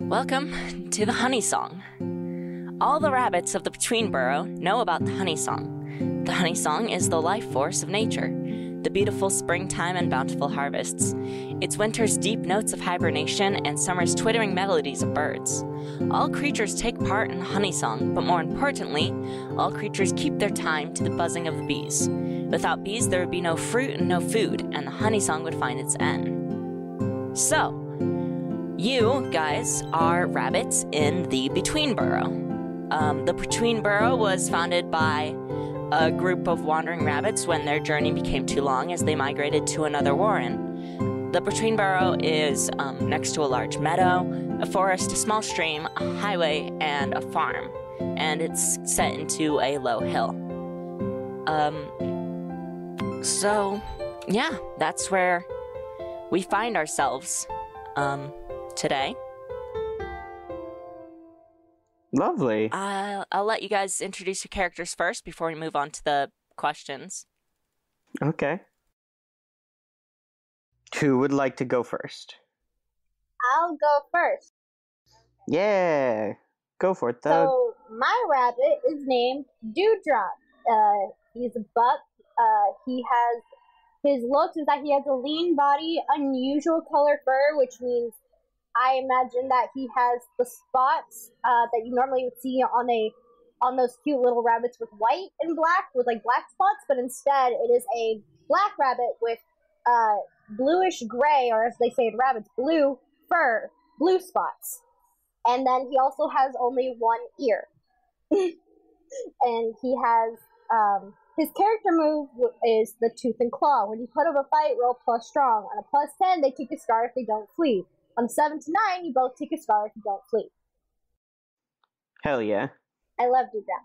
Welcome to the Honey Song. All the rabbits of the Between Burrow know about the Honey Song. The Honey Song is the life force of nature, the beautiful springtime and bountiful harvests. It's winter's deep notes of hibernation and summer's twittering melodies of birds. All creatures take part in the Honey Song, but more importantly, all creatures keep their time to the buzzing of the bees. Without bees, there would be no fruit and no food, and the Honey Song would find its end. So, you guys are rabbits in the Between Burrow. The Between Burrow was founded by a group of wandering rabbits when their journey became too long as they migrated to another warren. The Between Burrow is next to a large meadow, a forest, a small stream, a highway, and a farm. And it's set into a low hill. So, yeah, that's where we find ourselves today. Lovely. I'll let you guys introduce your characters first before we move on to the questions. Okay. Who would like to go first? I'll go first. Yeah, go for it, Thug. So, my rabbit is named Dewdrop. He's a buck. His looks is that he has a lean body, unusual color fur, which means I imagine that he has the spots that you normally would see on those cute little rabbits with white and black, with like black spots, but instead it is a black rabbit with bluish gray, or as they say in rabbits, blue fur, blue spots. And then he also has only one ear. And he has, his character move is the Tooth and Claw. When you put up a fight, roll plus strong. On a plus 10, they take a scar if they don't flee. On 7 to 9, you both take a scar if you don't flee. Hell yeah. I love Dewdrop.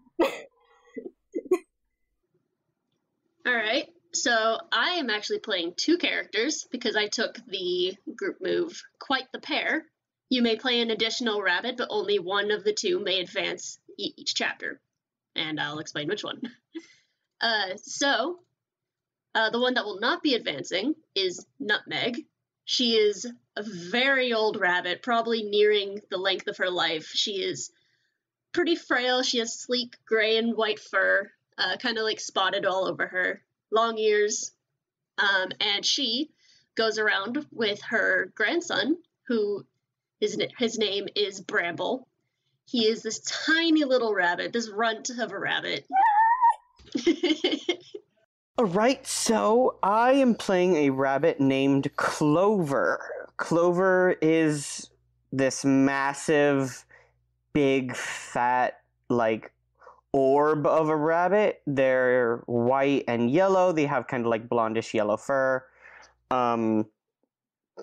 Alright, so I am actually playing two characters because I took the group move Quite the Pair. You may play an additional rabbit, but only one of the two may advance each chapter. And I'll explain which one. The one that will not be advancing is Nutmeg. She is a very old rabbit, probably nearing the length of her life. She is pretty frail. She has sleek gray and white fur, kind of like spotted all over her, long ears. And she goes around with her grandson, who his name is Bramble. He is this tiny little rabbit, this runt of a rabbit. Alright, so I am playing a rabbit named Clover. Clover is this massive, big, fat, orb of a rabbit. They're white and yellow. They have kind of blondish yellow fur.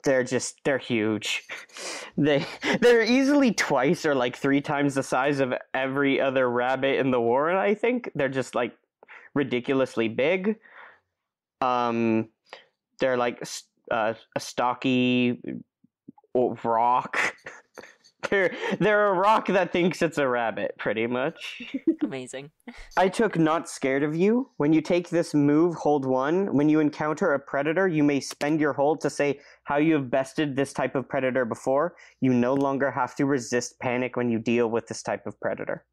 They're huge. They're easily twice or 3 times the size of every other rabbit in the warren, I think. They're just ridiculously big. They're a stocky rock. They're a rock that thinks it's a rabbit, pretty much. Amazing. I took Not Scared of You. When you take this move, hold 1. When you encounter a predator, you may spend your hold to say how you have bested this type of predator before. You no longer have to resist panic when you deal with this type of predator.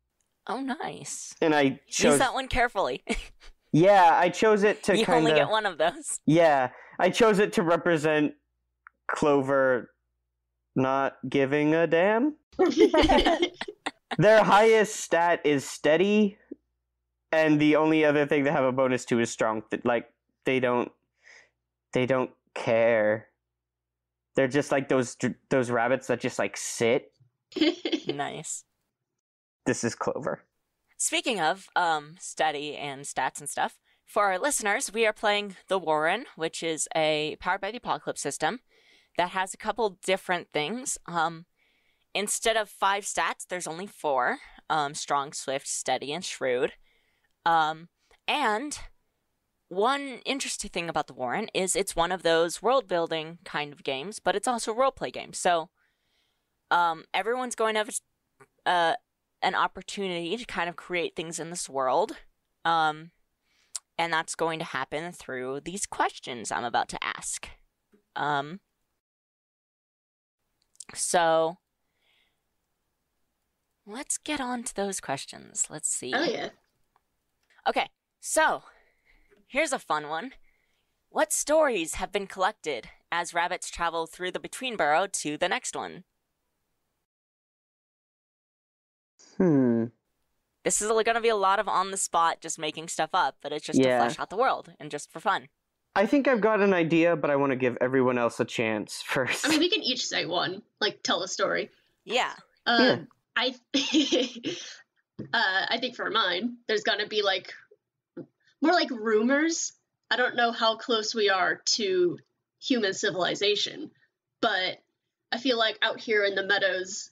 Oh, nice. And I chose... Use that one carefully. Yeah, I chose it to You only get one of those. Yeah, I chose it to represent Clover not giving a damn. Their highest stat is steady, and the only other thing they have a bonus to is strong. They don't care. They're just like those rabbits that just sit. Nice. This is Clover. Speaking of steady and stats and stuff, for our listeners, we are playing the Warren, which is a Powered by the Apocalypse system that has a couple different things. Instead of 5 stats, there's only 4. Strong, swift, steady, and shrewd. And one interesting thing about the Warren is it's one of those world-building kind of games, but it's also a role-play game. So everyone's going to have an opportunity to kind of create things in this world. And that's going to happen through these questions I'm about to ask. So let's get on to those questions. Let's see. Oh, yeah. Okay, so here's a fun one. What stories have been collected as rabbits travel through the Between Burrow to the next one? This is going to be a lot of on the spot, just making stuff up, but it's just to flesh out the world and just for fun. I think I've got an idea, but I want to give everyone else a chance first. I mean, we can each say one, like tell a story. Yeah. I I think for mine, there's gonna be like more like rumors. I don't know how close we are to human civilization, but I feel like out here in the meadows,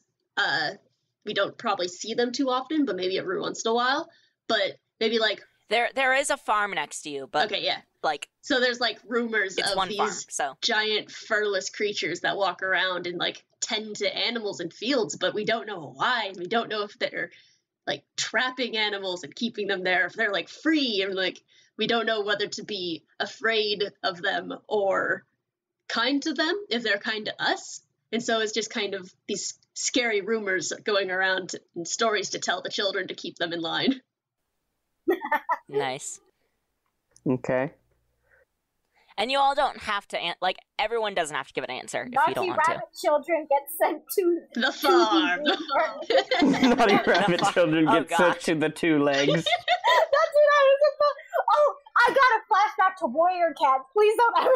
we don't probably see them too often, but maybe every once in a while. But maybe like there is a farm next to you, but okay, yeah. Like so there's like rumors it's of one these farm, so. giant furless creatures that walk around and like tend to animals in fields, but we don't know why. We don't know if they're like trapping animals and keeping them there, if they're like free, and like we don't know whether to be afraid of them or kind to them if they're kind to us. And so it's just kind of these scary rumors going around and stories to tell the children to keep them in line. Nice. Okay. And you all don't have to, like, everyone doesn't have to give an answer if you don't want to. Naughty rabbit children get sent to the farm. Naughty rabbit children get sent to the two legs. That's what I was about. Oh, I got a flashback to Warrior Cats. Please don't ever.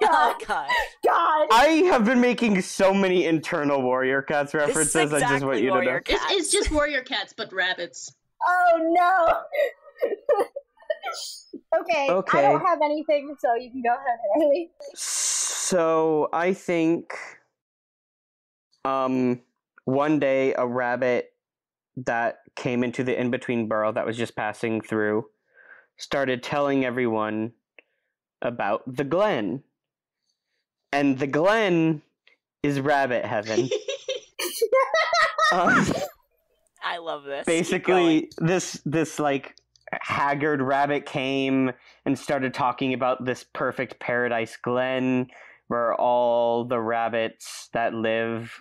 Oh, God. God. I have been making so many internal Warrior Cats references. Exactly I just want you to know. It's just Warrior Cats, but rabbits. Oh, no. Okay, I don't have anything, so you can go ahead, Haley. So I think one day a rabbit that came into the in-between burrow that was just passing through started telling everyone about the Glen. And the Glen is rabbit heaven. I love this. Basically, this like haggard rabbit came and started talking about this perfect paradise glen where all the rabbits that live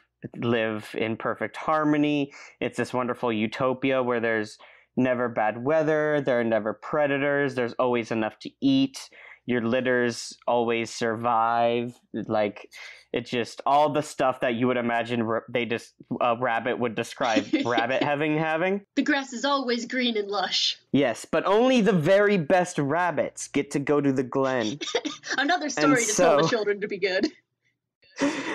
in perfect harmony. It's this wonderful utopia where there's never bad weather, there are never predators, there's always enough to eat, your litters always survive. Like, it's just all the stuff that you would imagine a rabbit would describe rabbit having. The grass is always green and lush. Yes, but only the very best rabbits get to go to the Glen. Another story to tell the children to be good.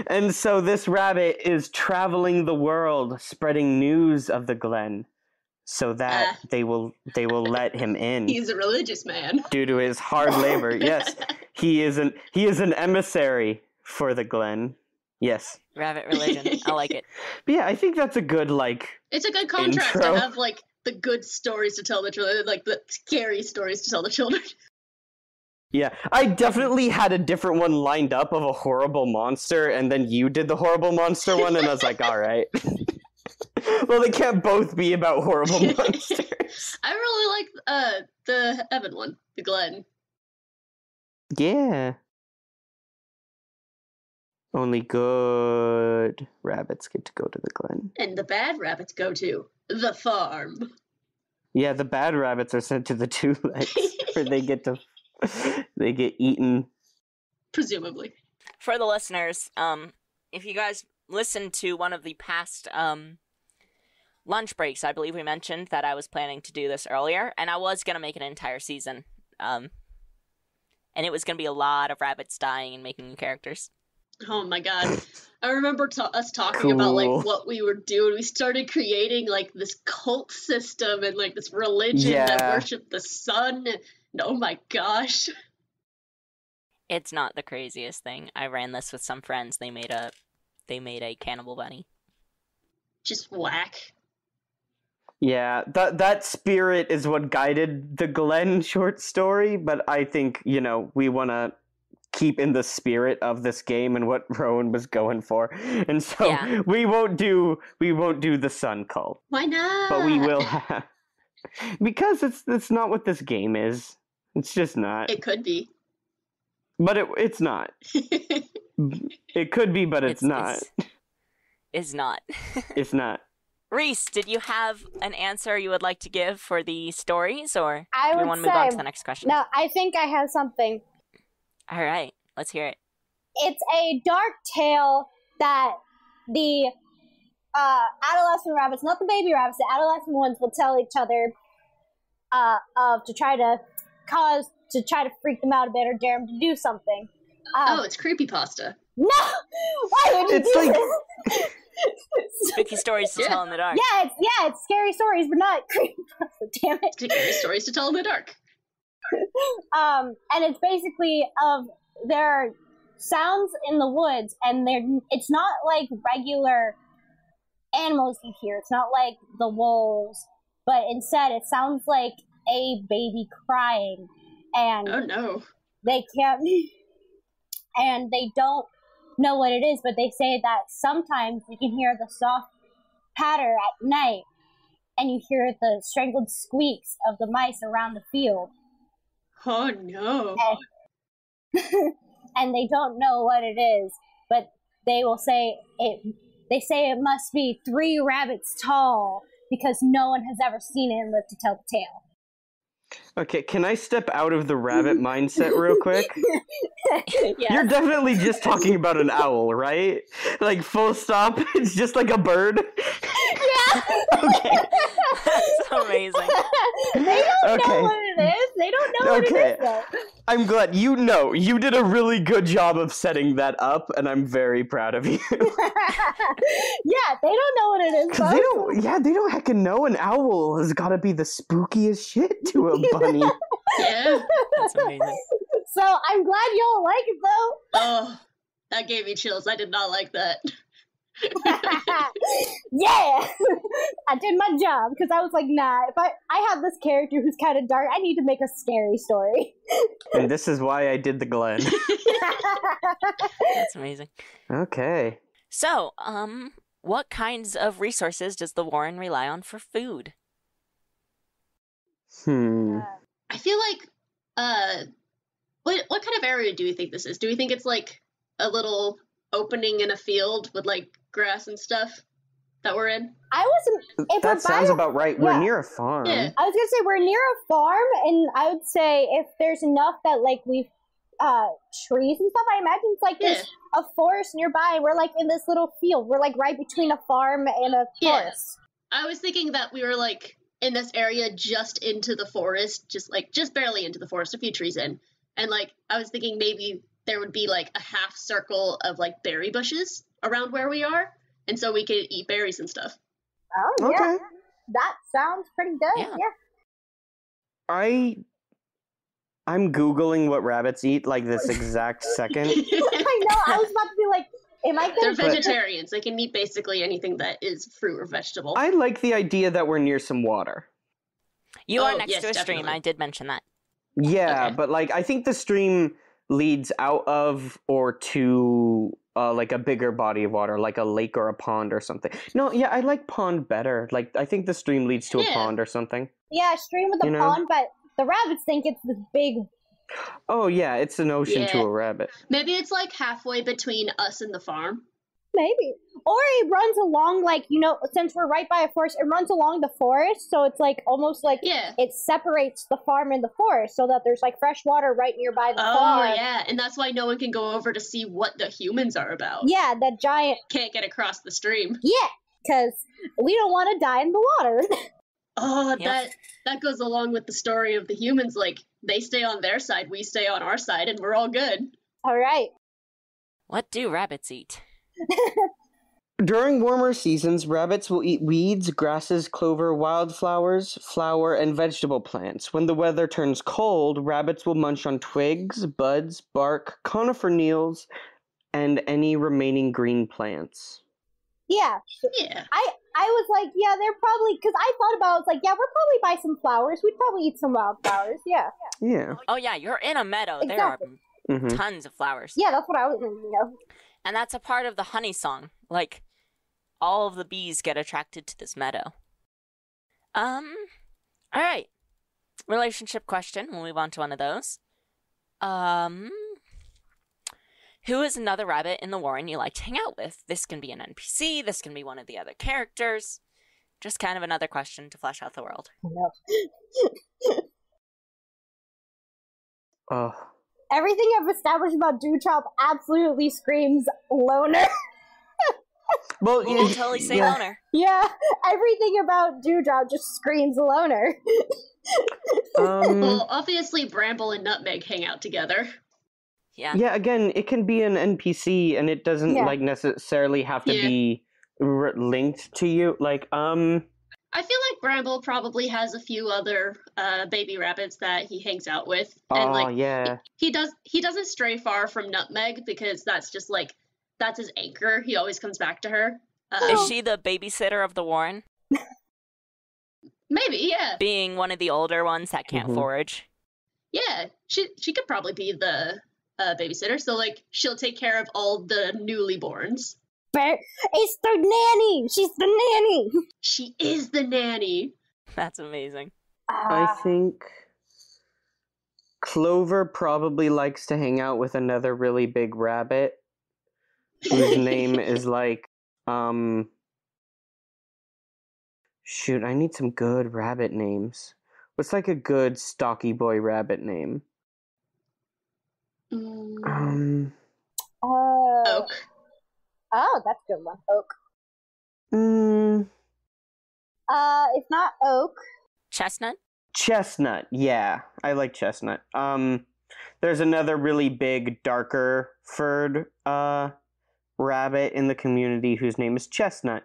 And so this rabbit is traveling the world, spreading news of the Glen, so that they will let him in. He's a religious man. Due to his hard labor. Yes, he is an emissary for the Glen. Yes. Rabbit religion. I like it. But yeah, I think that's a good, like, it's a good contrast intro. To have, like, the good stories to tell the children, like, the scary stories to tell the children. Yeah, I definitely had a different one lined up of a horrible monster, and then you did the horrible monster one, and I was like, all right. Well, they can't both be about horrible monsters. I really like the Evan one, the Glen. Yeah. Only good rabbits get to go to the Glen. And the bad rabbits go to the farm. Yeah, the bad rabbits are sent to the two legs, where they get eaten. Presumably. For the listeners, if you guys listened to one of the past lunch breaks, I believe we mentioned that I was planning to do this earlier, and I was going to make an entire season. And it was going to be a lot of rabbits dying and making new characters. Oh my god. I remember us talking about, like, what we were doing. We started creating, like, this cult system and, like, this religion that worshipped the sun. And oh my gosh. It's not the craziest thing. I ran this with some friends. They made a cannibal bunny. Just whack. Yeah, that spirit is what guided the Glen short story, but I think, we want to keep in the spirit of this game and what Rowan was going for. And so we won't do the sun cult. Why not? But we will have, because it's not what this game is. It's just not. It could be. But it's not. It could be, but it's not. It's not. It's not. Reese, did you have an answer you would like to give for the stories, or I do you would want to move on say- to the next question? No, I think I have something. All right, let's hear it. It's a dark tale that the adolescent rabbits, not the baby rabbits, the adolescent ones will tell each other to try to freak them out a bit or dare them to do something. It's creepypasta. No! Why would you It's do like- this? Spooky stories to tell in the dark. Yeah, it's scary stories, but not creepypasta, damn it. Scary stories to tell in the dark. And it's basically there are sounds in the woods, and it's not like regular animals you hear. It's not like the wolves, but instead it sounds like a baby crying, and Oh no. they can't, and they don't know what it is, but they say that sometimes you can hear the soft patter at night, and you hear the strangled squeaks of the mice around the field. Oh no. And they don't know what it is, but they will say it. They say it must be 3 rabbits tall because no one has ever seen it and lived to tell the tale. Okay, can I step out of the rabbit mindset real quick? Yeah. You're definitely just talking about an owl, right? Like, full stop, it's just like a bird? Yeah. Okay. That's amazing. They don't Okay. know what it is. They don't know what it Okay. is, though. I'm glad you know. You did a really good job of setting that up, and I'm very proud of you. Yeah, they don't know what it is, Because they don't heckin' know an owl has got to be the spookiest shit to a bunny. Yeah. That's amazing. So I'm glad y'all like it, though. Oh, that gave me chills. I did not like that. Yeah, I did my job because I was like, nah. If I have this character who's kind of dark, I need to make a scary story. And this is why I did the Glen. That's amazing. Okay. So, what kinds of resources does the Warren rely on for food? I feel like, what kind of area do we think this is? Do we think it's like a little opening in a field with like grass and stuff that we're in? I wasn't. If That we're sounds by about right. yeah. We're near a farm. Yeah. I was gonna say we're near a farm, and I would say if there's enough that like we've trees and stuff, I imagine it's like there's a forest nearby, and we're like in this little field. We're like right between a farm and a Yeah. forest. I was thinking that we were like in this area just into the forest, just barely into the forest, a few trees in. And like I was thinking maybe there would be like a half circle of like berry bushes around where we are, and so we could eat berries and stuff. Oh yeah, Okay. that sounds pretty good. Yeah. Yeah. I'm Googling what rabbits eat like this exact second. I know. I was about to be like, am I They're gonna? vegetarians. They can eat basically anything that is fruit or vegetable. I like the idea that we're near some water. You are Oh, next yes, to a stream. definitely. I did mention that. Yeah, Okay. but like I think the stream leads out of or to like a bigger body of water, like a lake or a pond or something. No, yeah, I like pond better. Like I think the stream leads to a Yeah. pond or something. Yeah, stream with a You know? pond, but the rabbits think it's this big. Oh yeah, it's an ocean to Yeah. a rabbit. Maybe it's like halfway between us and the farm. Maybe. Or it runs along, like, since we're right by a forest, it runs along the forest, so it's like almost like Yeah. it separates the farm and the forest so that there's like fresh water right nearby the Oh, farm. yeah. And that's why no one can go over to see what the humans are about. Yeah, that giant. Can't get across the stream. Yeah, because we don't want to die in the water. Oh, Yep. that goes along with the story of the humans. Like, they stay on their side, we stay on our side, and we're all good. All right. What do rabbits eat? During warmer seasons, rabbits will eat weeds, grasses, clover, wildflowers, flower, and vegetable plants. When the weather turns cold, rabbits will munch on twigs, buds, bark, conifer needles, and any remaining green plants. Yeah. Yeah. I was like, yeah, they're probably, because I thought about, I was like, yeah, we're probably by some flowers. We'd probably eat some wildflowers. Yeah. Yeah. Oh yeah, you're in a meadow. Exactly. There are Mm-hmm. tons of flowers. Yeah, that's what I was thinking of. And that's a part of the honey song. Like, all of the bees get attracted to this meadow. All right. Relationship question. We'll move on to one of those. Who is another rabbit in the Warren you like to hang out with? This can be an NPC. This can be one of the other characters. just kind of another question to flesh out the world. No. Oh. Everything I've established about Dewdrop absolutely screams loner. Well, We'll totally say yeah. loner. Yeah, everything about Dewdrop just screams loner. Well, obviously Bramble and Nutmeg hang out together. Yeah. Yeah, again, it can be an NPC, and it doesn't Yeah. like necessarily have to Yeah. be linked to you. Like, I feel like Bramble probably has a few other baby rabbits that he hangs out with, and oh like yeah, he doesn't stray far from Nutmeg because that's just like that's his anchor. He always comes back to her. Is she the babysitter of the Warren? Maybe, yeah, Being one of the older ones that can't Mhm. forage? yeah. She could probably be the babysitter. So like she'll take care of all the newly borns. It's the nanny! She's the nanny! She is the nanny. That's amazing. I think Clover probably likes to hang out with another really big rabbit whose name is like, shoot, I need some good rabbit names. What's like a good stocky boy rabbit name? Oak. Oh, that's a good one. Oak. Mm, It's not Oak. Chestnut? Chestnut, yeah, I like Chestnut. There's another really big, darker furred rabbit in the community whose name is Chestnut,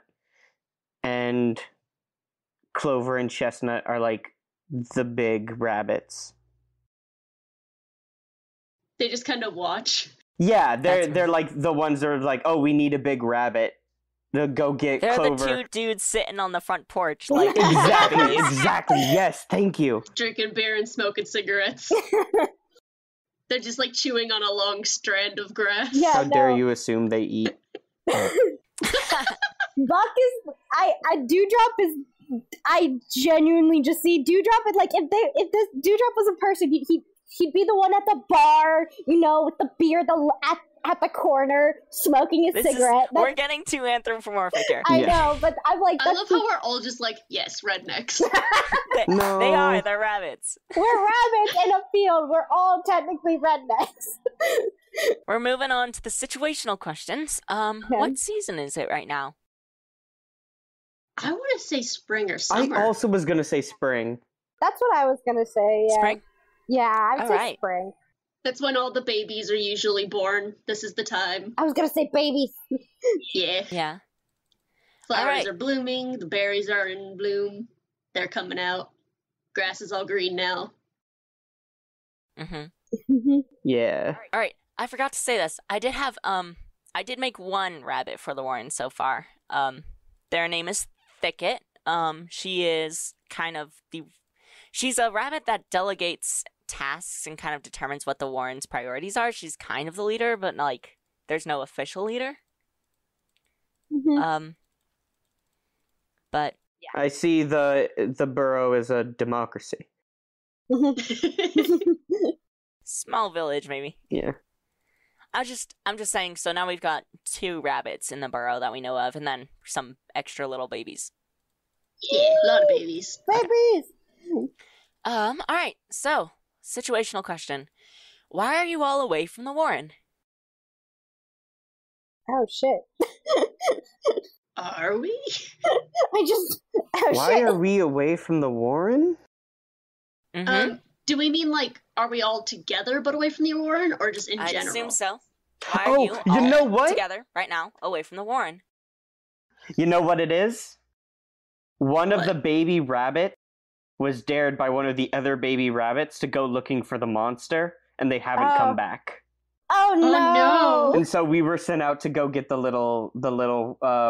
and Clover and Chestnut are like the big rabbits. They just kind of watch. Yeah, That's they're like the ones that are like, oh, we need a big rabbit. They'll go get They're Clover. the two dudes sitting on the front porch, like Exactly, exactly. Yes, thank you. Drinking beer and smoking cigarettes. They're just like chewing on a long strand of grass. Yeah. How dare no. you assume they eat? Buck is Dewdrop is I genuinely just see Dewdrop is like if this Dewdrop was a person he'd be the one at the bar, you know, with the beer at the corner smoking a cigarette. We're getting too anthropomorphic here. I Yeah. know, but I'm like I love how we're all just like, yes, rednecks. No. They are. They're rabbits. we're rabbits in a field. We're all technically rednecks. We're moving on to the situational questions. What season is it right now? I want to say spring or summer. I also was gonna say spring. That's what I was gonna say. Yeah. Spring? Yeah, I would All say right. spring. That's when all the babies are usually born. This is the time. I was gonna say babies. Yeah. Yeah. Flowers right. are blooming. The berries are in bloom. They're coming out. Grass is all green now. Mm-hmm. Yeah. All right. I forgot to say this. I did make one rabbit for the Warren so far. Their name is Thicket. She's a rabbit that delegates tasks and kind of determines what the Warren's priorities are. She's kind of the leader, but like there's no official leader. Mhm. But I see the burrow is a democracy. small village maybe. Yeah. I'm just saying. So now we've got 2 rabbits in the burrow that we know of, and then some extra little babies. Yeah, a lot of babies. Babies. All right. So situational question: why are you all away from the Warren? Oh shit. Are we? Why are we away from the Warren? Mm-hmm. Do we mean like, are we all together but away from the Warren, or just in I general? assume so. Why are you you all know what? together right now away from the Warren? You know what it is? One of What? the baby rabbit was dared by one of the other baby rabbits to go looking for the monster, and they haven't Oh. come back. Oh no. no. And so we were sent out to go get the little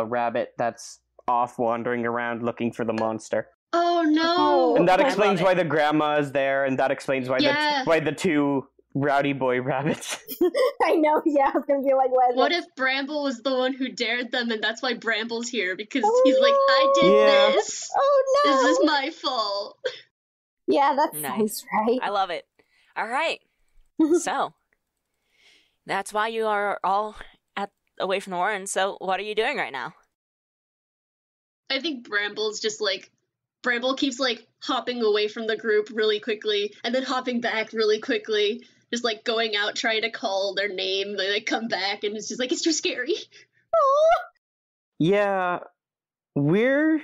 rabbit that's off wandering around looking for the monster. Oh no. And that I explains love why it. the grandma is there, and that explains why Yeah. why the 2 rowdy boy rabbits. I know, yeah, I was gonna be like, What if Bramble was the one who dared them, and that's why Bramble's here? Because Oh, he's like, I did Yeah. this. Oh no. This is my fault. Yeah, that Nice. sounds right. I love it. All right. So that's why you are all away from the Warren. So what are you doing right now? I think Bramble keeps like hopping away from the group really quickly and then hopping back really quickly, just like going out trying to call their name. They like come back and it's just like it's too scary. Yeah, we're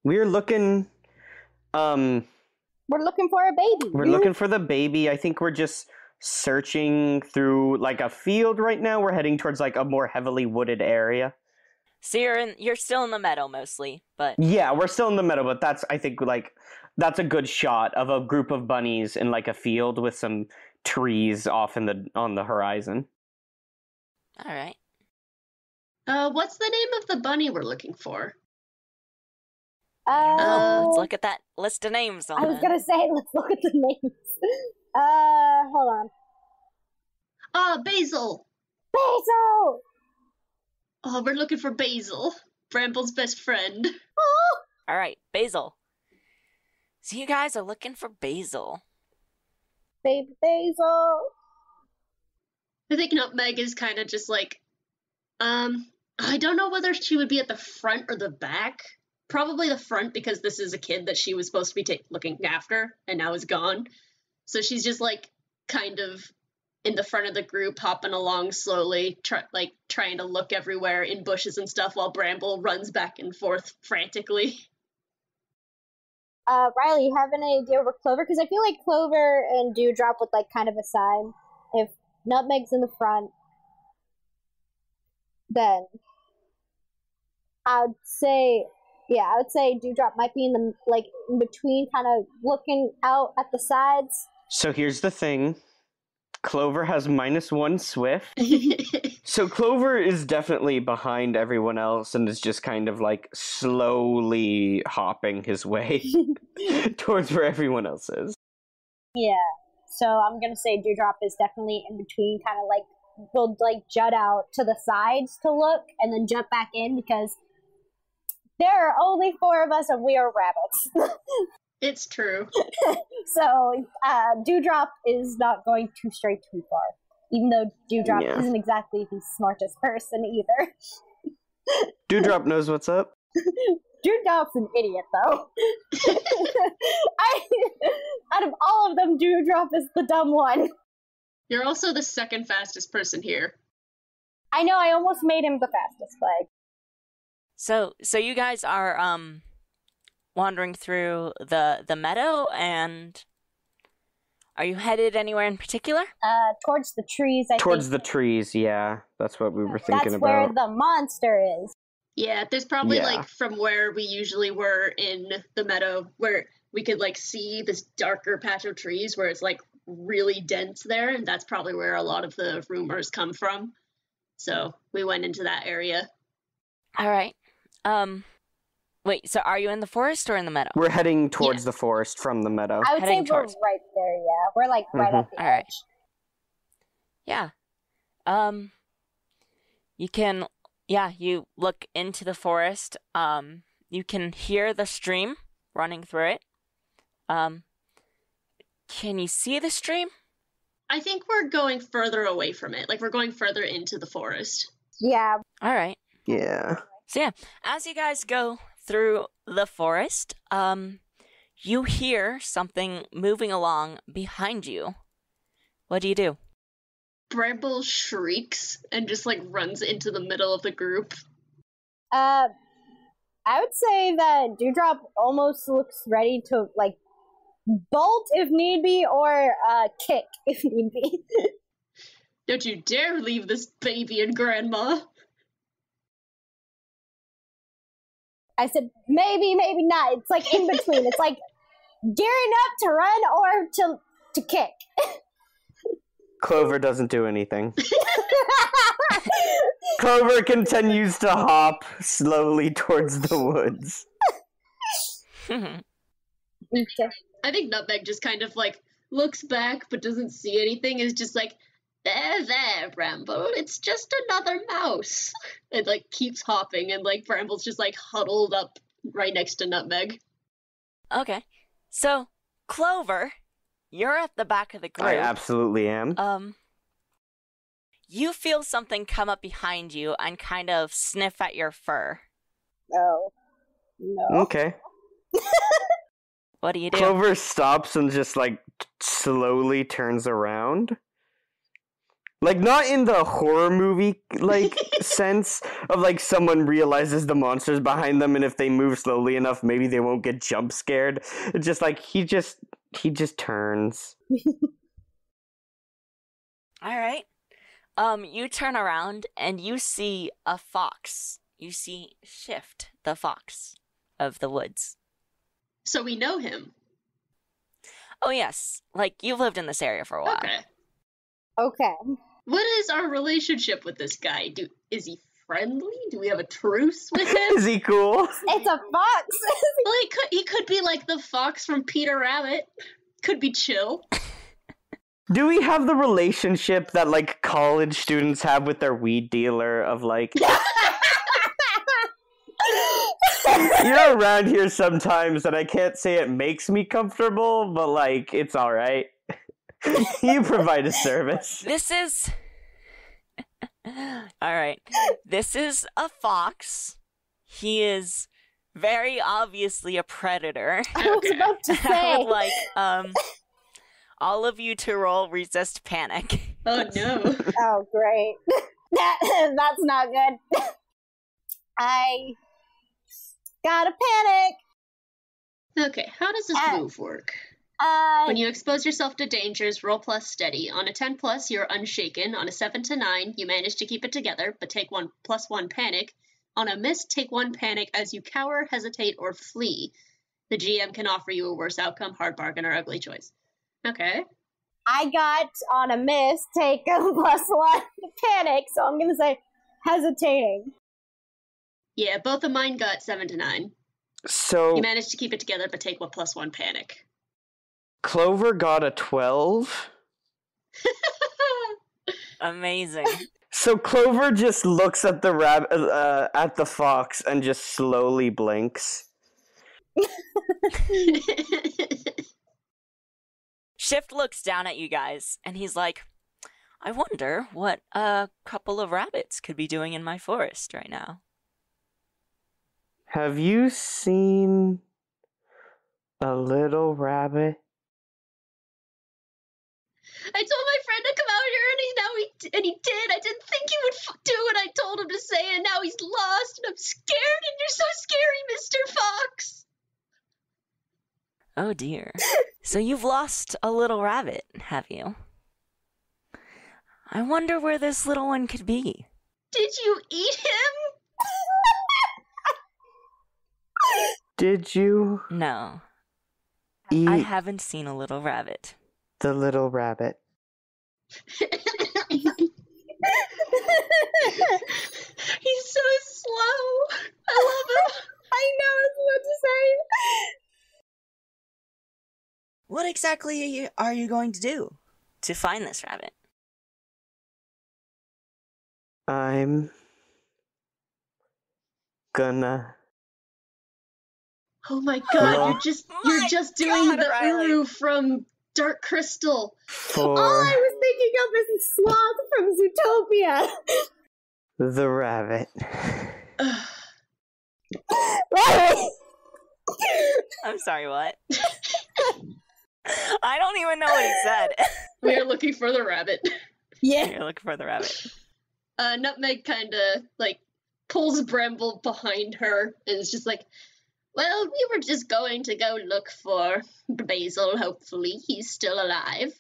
looking. We're looking for a baby. We're looking for the baby. I think we're just searching through like a field right now. We're heading towards like a more heavily wooded area. So you're still in the meadow mostly, but Yeah, we're still in the meadow, but I think that's a good shot of a group of bunnies in like a field with some trees off on the horizon. all right. What's the name of the bunny we're looking for? Let's look at that list of names on I was it. gonna say, let's look at the names. Hold on. Basil! Basil! Oh, we're looking for Basil, Bramble's best friend. All right, Basil. So you guys are looking for Basil. Baby Basil! I think Nutmeg is kind of just like, I don't know whether she would be at the front or the back. Probably the front because this is a kid that she was supposed to be looking after and now is gone. So she's just like kind of in the front of the group, hopping along slowly, trying to look everywhere in bushes and stuff while Bramble runs back and forth frantically. Riley, you have any idea where Clover? Because I feel like Clover and Dewdrop would like kind of assign. If Nutmeg's in the front, then I would say Dewdrop might be in between, kind of looking out at the sides. So here's the thing. Clover has -1 Swift. So Clover is definitely behind everyone else and is just kind of like slowly hopping his way towards where everyone else is. Yeah. So I'm gonna say Dewdrop is definitely in between, kind of like will like jut out to the sides to look and then jump back in because there are only 4 of us and we are rabbits. It's true. So Dewdrop is not going to stray too far, even though Dewdrop isn't exactly the smartest person either. Dewdrop knows what's up. Dewdrop's an idiot, though. Out of all of them, Dewdrop is the dumb one. You're also the second fastest person here. I know, I almost made him the fastest play. So you guys are wandering through the meadow, and are you headed anywhere in particular? Towards the trees, I think. Towards the trees, yeah. That's what we were thinking That's about. where the monster is. Yeah, there's probably like from where we usually were in the meadow where we could like see this darker patch of trees where it's like really dense there, and that's probably where a lot of the rumors come from. So we went into that area. All right. Wait, so are you in the forest or in the meadow? We're heading towards the forest from the meadow. I would say we're right there, yeah. We're like right at the edge. Right. Yeah. You can, you look into the forest. You can hear the stream running through it. Can you see the stream? I think we're going further away from it. Like, we're going further into the forest. Yeah. All right. Yeah. So yeah, as you guys go through the forest, you hear something moving along behind you. What do you do? Bramble shrieks and just like runs into the middle of the group. I would say that Dewdrop almost looks ready to like bolt if need be, or kick if need be. Don't you dare leave this baby and Grandma. I said, maybe, maybe not. It's like in between. It's like gearing up to run or to kick. Clover doesn't do anything. Clover continues to hop slowly towards the woods. Okay. I think Nutmeg just kind of like looks back but doesn't see anything. Is just like, there, Bramble. It's just another mouse. And like keeps hopping, and like Bramble's just like huddled up right next to Nutmeg. Okay. So, Clover, you're at the back of the group. I absolutely am. You feel something come up behind you and kind of sniff at your fur. Oh. No. Okay. What do you do? Clover stops and just, like, slowly turns around. Like, not in the horror movie, like, sense of, like, someone realizes the monster's behind them, and if they move slowly enough, maybe they won't get jump scared. It's just, like, he just turns. All right. You turn around and you see a fox. You see Shift, the fox of the woods. So we know him. Oh, yes. Like, you've lived in this area for a while. Okay. Okay. What is our relationship with this guy? Is he friendly? Do we have a truce with him? Is he cool? It's a fox. Well, he could be like the fox from Peter Rabbit. Could be chill. Do we have the relationship that, like, college students have with their weed dealer of, like... You're around here sometimes, and I can't say it makes me comfortable, but, like, it's alright. You provide a service. This is... Alright. This is a fox. He is very obviously a predator. I was about to I say. would like, all of you to roll resist panic. Oh no. Oh, great. That's not good. I gotta panic. Okay, how does this move work? When you expose yourself to dangers, roll plus steady. On a 10 plus, you're unshaken. On a 7 to 9, you manage to keep it together, but take 1 plus 1 panic. On a miss, take 1 panic as you cower, hesitate, or flee. The GM can offer you a worse outcome, hard bargain, or ugly choice. Okay. I got on a miss, take a +1 panic, so I'm gonna say hesitating. Yeah, both of mine got 7 to 9. So, You managed to keep it together, but take 1 plus 1 panic. Clover got a 12. Amazing. So Clover just looks at the at the fox and just slowly blinks. Shift looks down at you guys, and he's like, I wonder what a couple of rabbits could be doing in my forest right now. Have you seen a little rabbit? I told my friend to come out here, and he did. I didn't think he would do what I told him to say, and now he's lost, and I'm scared, and you're so scary, Mr. Fox. Oh dear. So you've lost a little rabbit, have you? I wonder where this little one could be. Did you eat him? Did you No, eat I haven't seen a little rabbit. the little rabbit? He's so slow. I love him. I know what to say. What exactly are you going to do to find this rabbit? I'm gonna... Oh my god, Well- you're just doing God, the Riley. Uru from Dark Crystal. All I was thinking of is Sloth from Zootopia. the rabbit. Riley! I'm sorry, what? I don't even know what he said. We are looking for the rabbit. Yeah. You're looking for the rabbit. Nutmeg kinda, like, pulls Bramble behind her and is just like, well, we were just going to go look for Basil, hopefully. He's still alive.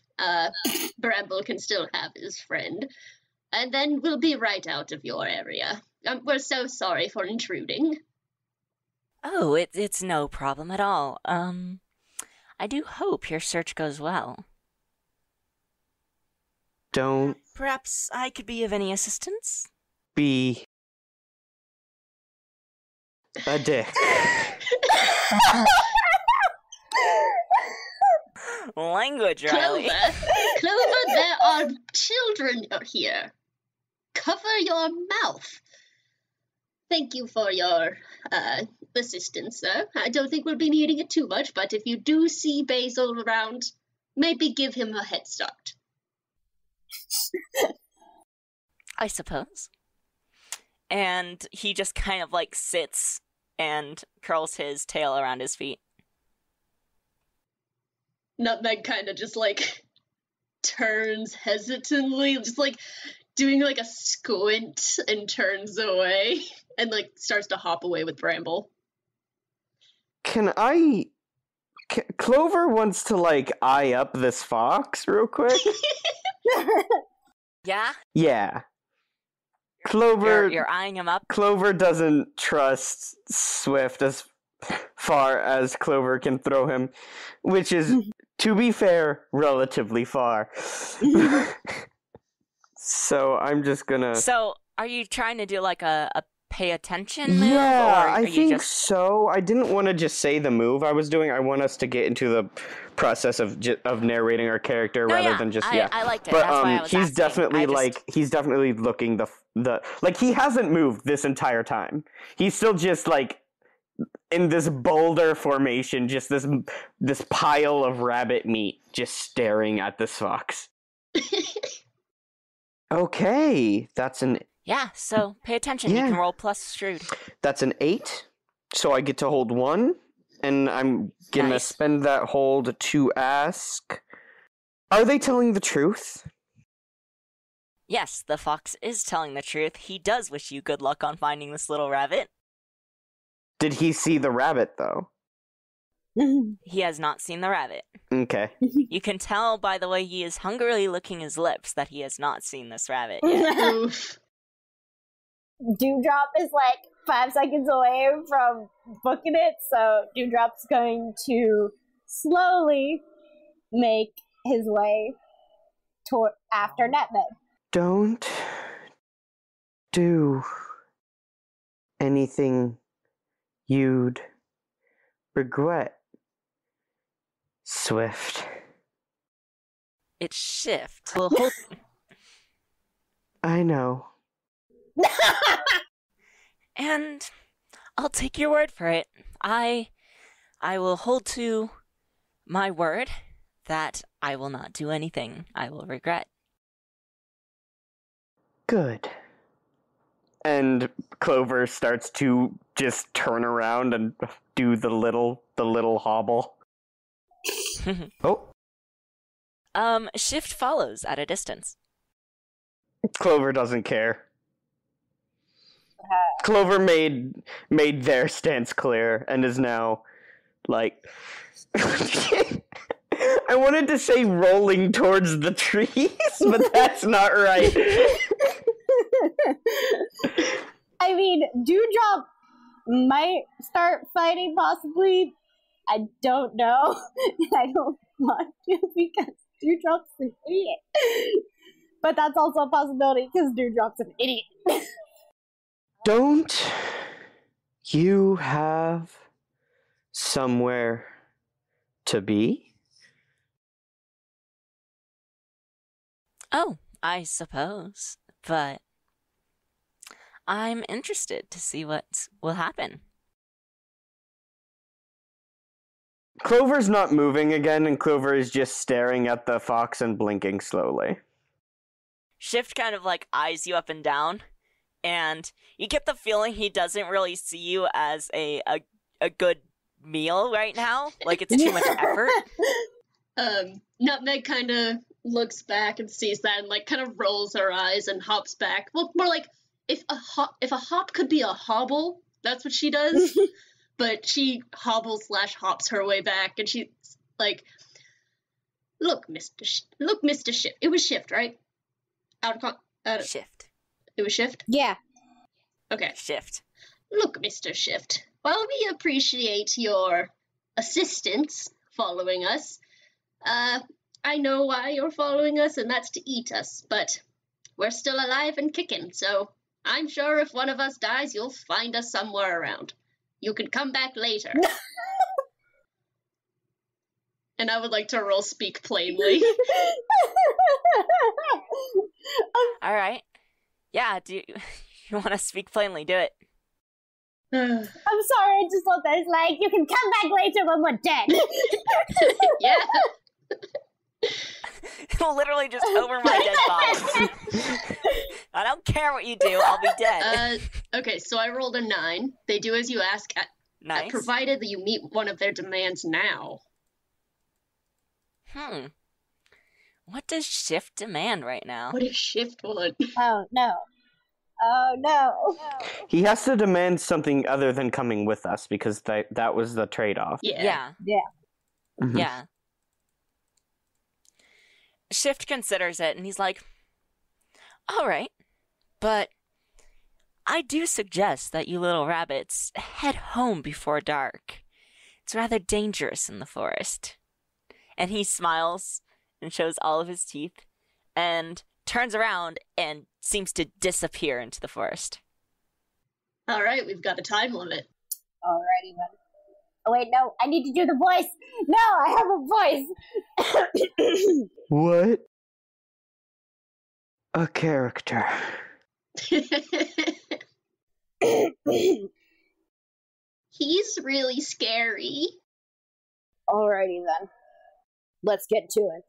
Bramble can still have his friend. And then we'll be right out of your area. We're so sorry for intruding. Oh, it's no problem at all. I do hope your search goes well. Don't Perhaps I could be of any assistance? be a dick. Language, Clover, Riley. Clover, there are children here. Cover your mouth. Thank you for your assistance, sir. I don't think we'll be needing it too much, but if you do see Basil around, maybe give him a head start. I suppose. And he just kind of like sits and curls his tail around his feet. Nutmeg kind of just, like, turns hesitantly, just, like, doing, like, a squint and turns away and, like, starts to hop away with Bramble. Clover wants to, like, eye up this fox real quick. Yeah? Yeah. Clover... You're eyeing him up? Clover doesn't trust Swift as far as Clover can throw him, which is, to be fair, relatively far. So I'm just gonna... So, are you trying to do, like, a pay attention move? Yeah, or I think so. I didn't want to just say the move I was doing. I want us to get into the process of narrating our character rather than just I liked it. But That's why I was he's asking. definitely he's definitely looking the like he hasn't moved this entire time. He's still just like in this boulder formation, just this pile of rabbit meat, just staring at this fox. Okay, that's an... Yeah, so pay attention. Yeah. You can roll plus shrewd. That's an 8, so I get to hold 1, and I'm gonna Nice. spend that hold to ask, are they telling the truth? Yes, the fox is telling the truth. He does wish you good luck on finding this little rabbit. Did he see the rabbit, though? He has not seen the rabbit. Okay. You can tell by the way he is hungrily licking his lips that he has not seen this rabbit yet. Oof. Dewdrop is like 5 seconds away from booking it, so Dewdrop's going to slowly make his way toward after Nutmeg. Don't do anything you'd regret, Swift. It's Shift. Well, hold... I know. And I'll take your word for it. I will hold to my word that I will not do anything I will regret. Good. And Clover starts to just turn around and do the little hobble. Oh. Shift follows at a distance. Clover doesn't care. Clover made their stance clear and is now like I wanted to say rolling towards the trees, but that's not right. I mean, Dewdrop might start fighting, possibly. I don't know. I don't want to because Dewdrop's an idiot. But that's also a possibility because Dewdrop's an idiot. Don't you have somewhere to be? Oh, I suppose. But I'm interested to see what will happen. Clover's not moving again, and Clover is just staring at the fox and blinking slowly. Shift kind of like eyes you up and down, and you get the feeling he doesn't really see you as a good meal right now. Like it's too much effort. Nutmeg kind of looks back and sees that and like kind of rolls her eyes and hops back. Well, more like if a hop could be a hobble, that's what she does. But she hobbles/hops her way back, and she's like, "Look, Mr. Shift. It was Shift, right? Shift. It was Shift? Yeah. Okay. Shift. Look, Mr. Shift. While we appreciate your assistance following us, I know why you're following us, and that's to eat us, but we're still alive and kicking, so I'm sure if one of us dies, you'll find us somewhere around. You can come back later." And I would like to roll Speak Plainly. All right. Yeah, do you want to speak plainly? Do it. I'm sorry, I just thought that it's like, you can come back later when we're dead. Yeah. Literally just over my dead body. I don't care what you do, I'll be dead. Okay, so I rolled a 9. They do as you ask. Nice. Provided that you meet one of their demands now. What does Shift demand right now? What does Shift want? Oh no. Oh no. He has to demand something other than coming with us because that was the trade-off. Yeah. Mhm. Yeah. Shift considers it, and he's like, all right, but I do suggest that you little rabbits head home before dark. It's rather dangerous in the forest. And he smiles and shows all of his teeth and turns around and seems to disappear into the forest. All right, we've got a time limit. Alrighty then. Oh wait, no, I need to do the voice. No, I have a voice. What? A character. He's really scary. Alrighty then. Let's get to it.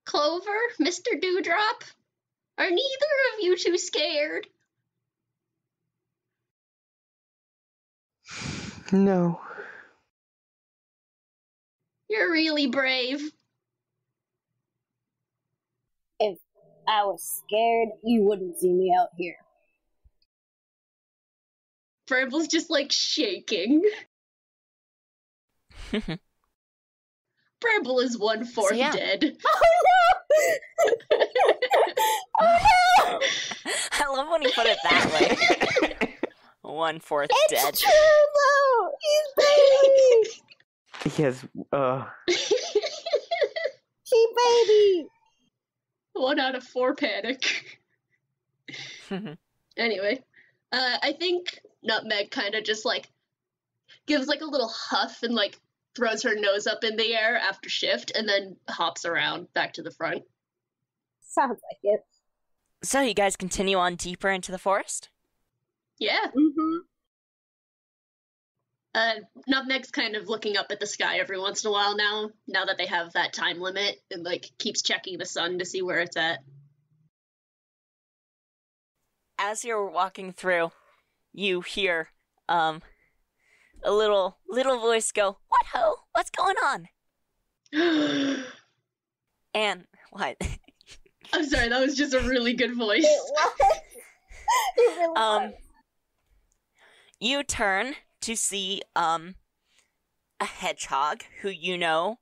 Clover, Mr. Dewdrop, are neither of you too scared? No. You're really brave. If I was scared, you wouldn't see me out here. Bramble's just like shaking. Bramble is 1/4 So, yeah. dead. Oh no! Oh no! I love when you put it that way. 1/4 dead. It's true though! He's baby! He has, She baby! 1 out of 4 panic. Anyway, I think Nutmeg kind of just like gives like a little huff and like throws her nose up in the air after Shift and then hops around back to the front. Sounds like it. So you guys continue on deeper into the forest? Yeah. Mm-hmm. Nutmeg's kind of looking up at the sky every once in a while now that they have that time limit, and like keeps checking the sun to see where it's at. As you're walking through, you hear a little voice go, "What ho? What's going on?" And what? I'm sorry, that was just a really good voice. It was. It really was. You turn to see a hedgehog who you know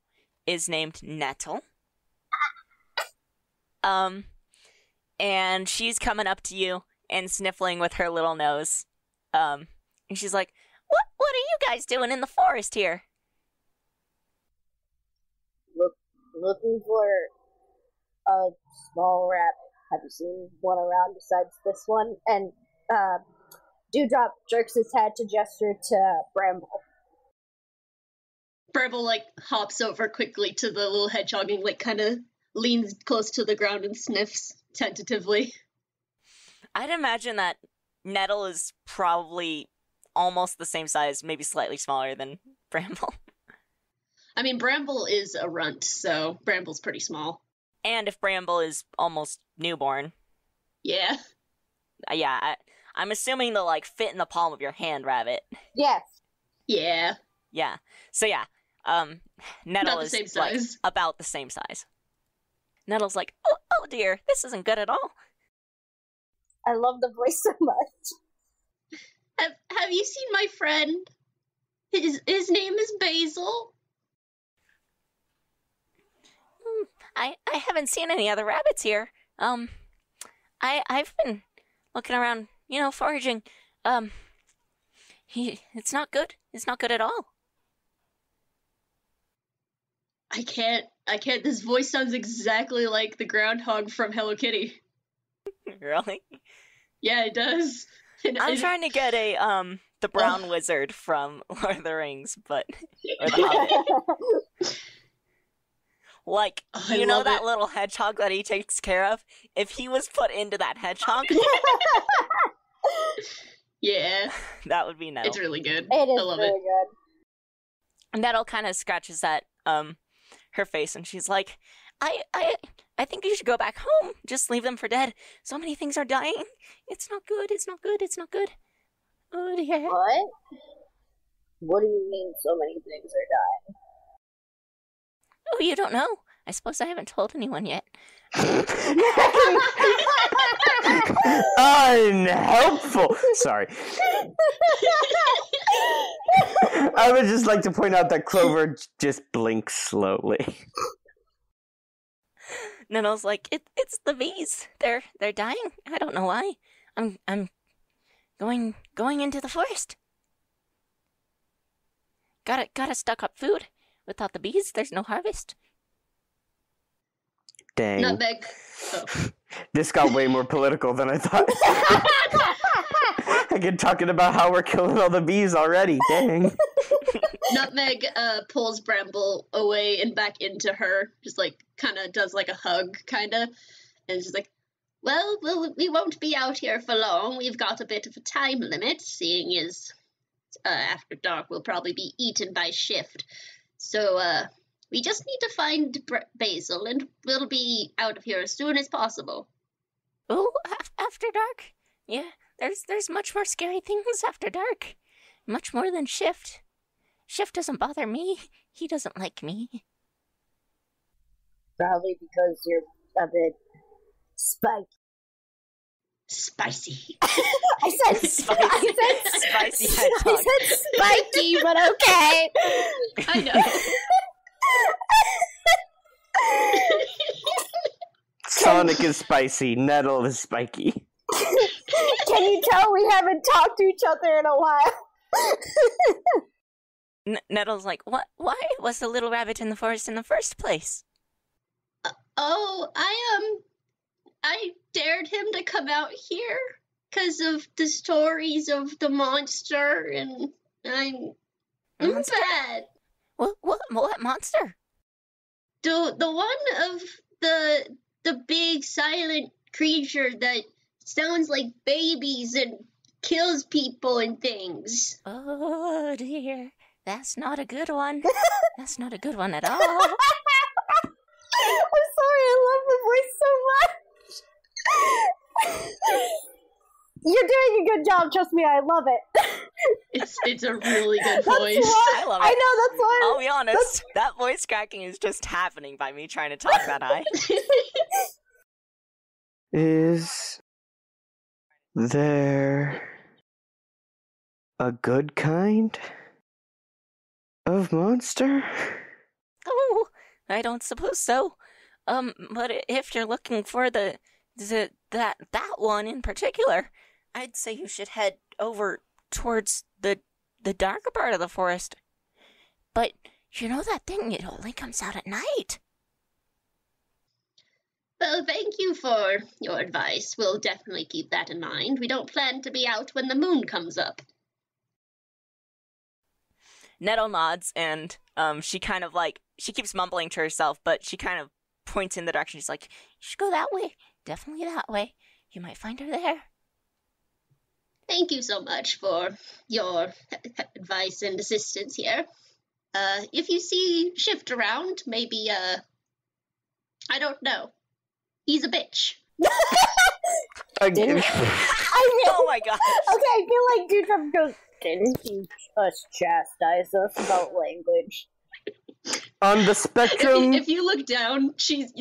is named Nettle. And she's coming up to you and sniffling with her little nose. And she's like, What are you guys doing in the forest here?" Looking for a small rabbit. Have you seen one around besides this one? And Dewdrop jerks his head to gesture to Bramble. Bramble like hops over quickly to the little hedgehog and like kind of leans close to the ground and sniffs tentatively. I'd imagine that Nettle is probably almost the same size, maybe slightly smaller than Bramble. I mean, Bramble is a runt, so Bramble's pretty small. And if Bramble is almost newborn, Yeah. yeah, I'm assuming they'll like fit in the palm of your hand, Rabbit. Yes. Yeah. Yeah. So yeah, Nettle About the is same like size. about the same size. Nettle's like, oh dear, this isn't good at all. I love the voice so much. Have you seen my friend? His name is Basil. I haven't seen any other rabbits here. I've been looking around, foraging. It's not good. It's not good at all. I can't. This voice sounds exactly like the groundhog from Hello Kitty. Really? Yeah, it does. I'm trying to get the brown wizard from Lord of the Rings, or the Hobbit. Like, I love that it. little hedgehog that he takes care of? If he was put into that hedgehog, Yeah, that would be Nettle. it's really good. It is I love really it. And Nettle kind of scratches at her face, and she's like, I think you should go back home. Just leave them for dead. So many things are dying. It's not good. It's not good. It's not good. Oh dear. What? What do you mean so many things are dying? Oh, you don't know? I suppose I haven't told anyone yet. Unhelpful. Sorry. I would just like to point out that Clover just blinks slowly. Nettle's like, it's the bees. They're dying. I don't know why. I'm going into the forest. Gotta stock up food. Without the bees, there's no harvest. Dang. Nutmeg. Oh. This got way more political than I thought. I get talking about how we're killing all the bees already. Dang. Nutmeg pulls Bramble away and back into her, just like kind of does like a hug, kind of, and she's like, well, we won't be out here for long. We've got a bit of a time limit, seeing as after dark we'll probably be eaten by Shift. So we just need to find Basil, and we'll be out of here as soon as possible. Oh, after dark? Yeah, there's much more scary things after dark. Much more than Shift. Shift doesn't bother me. He doesn't like me. Probably because you're a bit spiky. Spicy. I said Spicy. Spicy hedgehog. I said spiky, but okay. I know. Sonic is spicy. Nettle is spiky. Can you tell we haven't talked to each other in a while? Nettle's like, what? Why was the little rabbit in the forest in the first place? Oh, I dared him to come out here because of the stories of the monster, and I'm Monster? bad. What monster? The one of the big silent creature that sounds like babies and kills people and things. Oh dear, that's not a good one. That's not a good one at all. I'm sorry, I love the voice so much. You're doing a good job, trust me, I love it. It's a really good That's voice. why- I love it. I know, that's why. I'll be honest, that voice cracking is just happening by me trying to talk that high. Is there a good kind of monster? Oh, I don't suppose so. But if you're looking for that one in particular, I'd say you should head over towards the darker part of the forest. But you know that thing, it only comes out at night. Well, thank you for your advice. We'll definitely keep that in mind. We don't plan to be out when the moon comes up. Nettle nods, and she kind of she keeps mumbling to herself, but she kind of points in the direction. She's like, you should go that way. Definitely that way. You might find her there. Thank you so much for your advice and assistance here. If you see Shift around, maybe, I don't know. He's a bitch. Again. Oh my god. Okay, I feel like Dewdrop goes, didn't you just chastise us about language? On the spectrum, If you look down, she's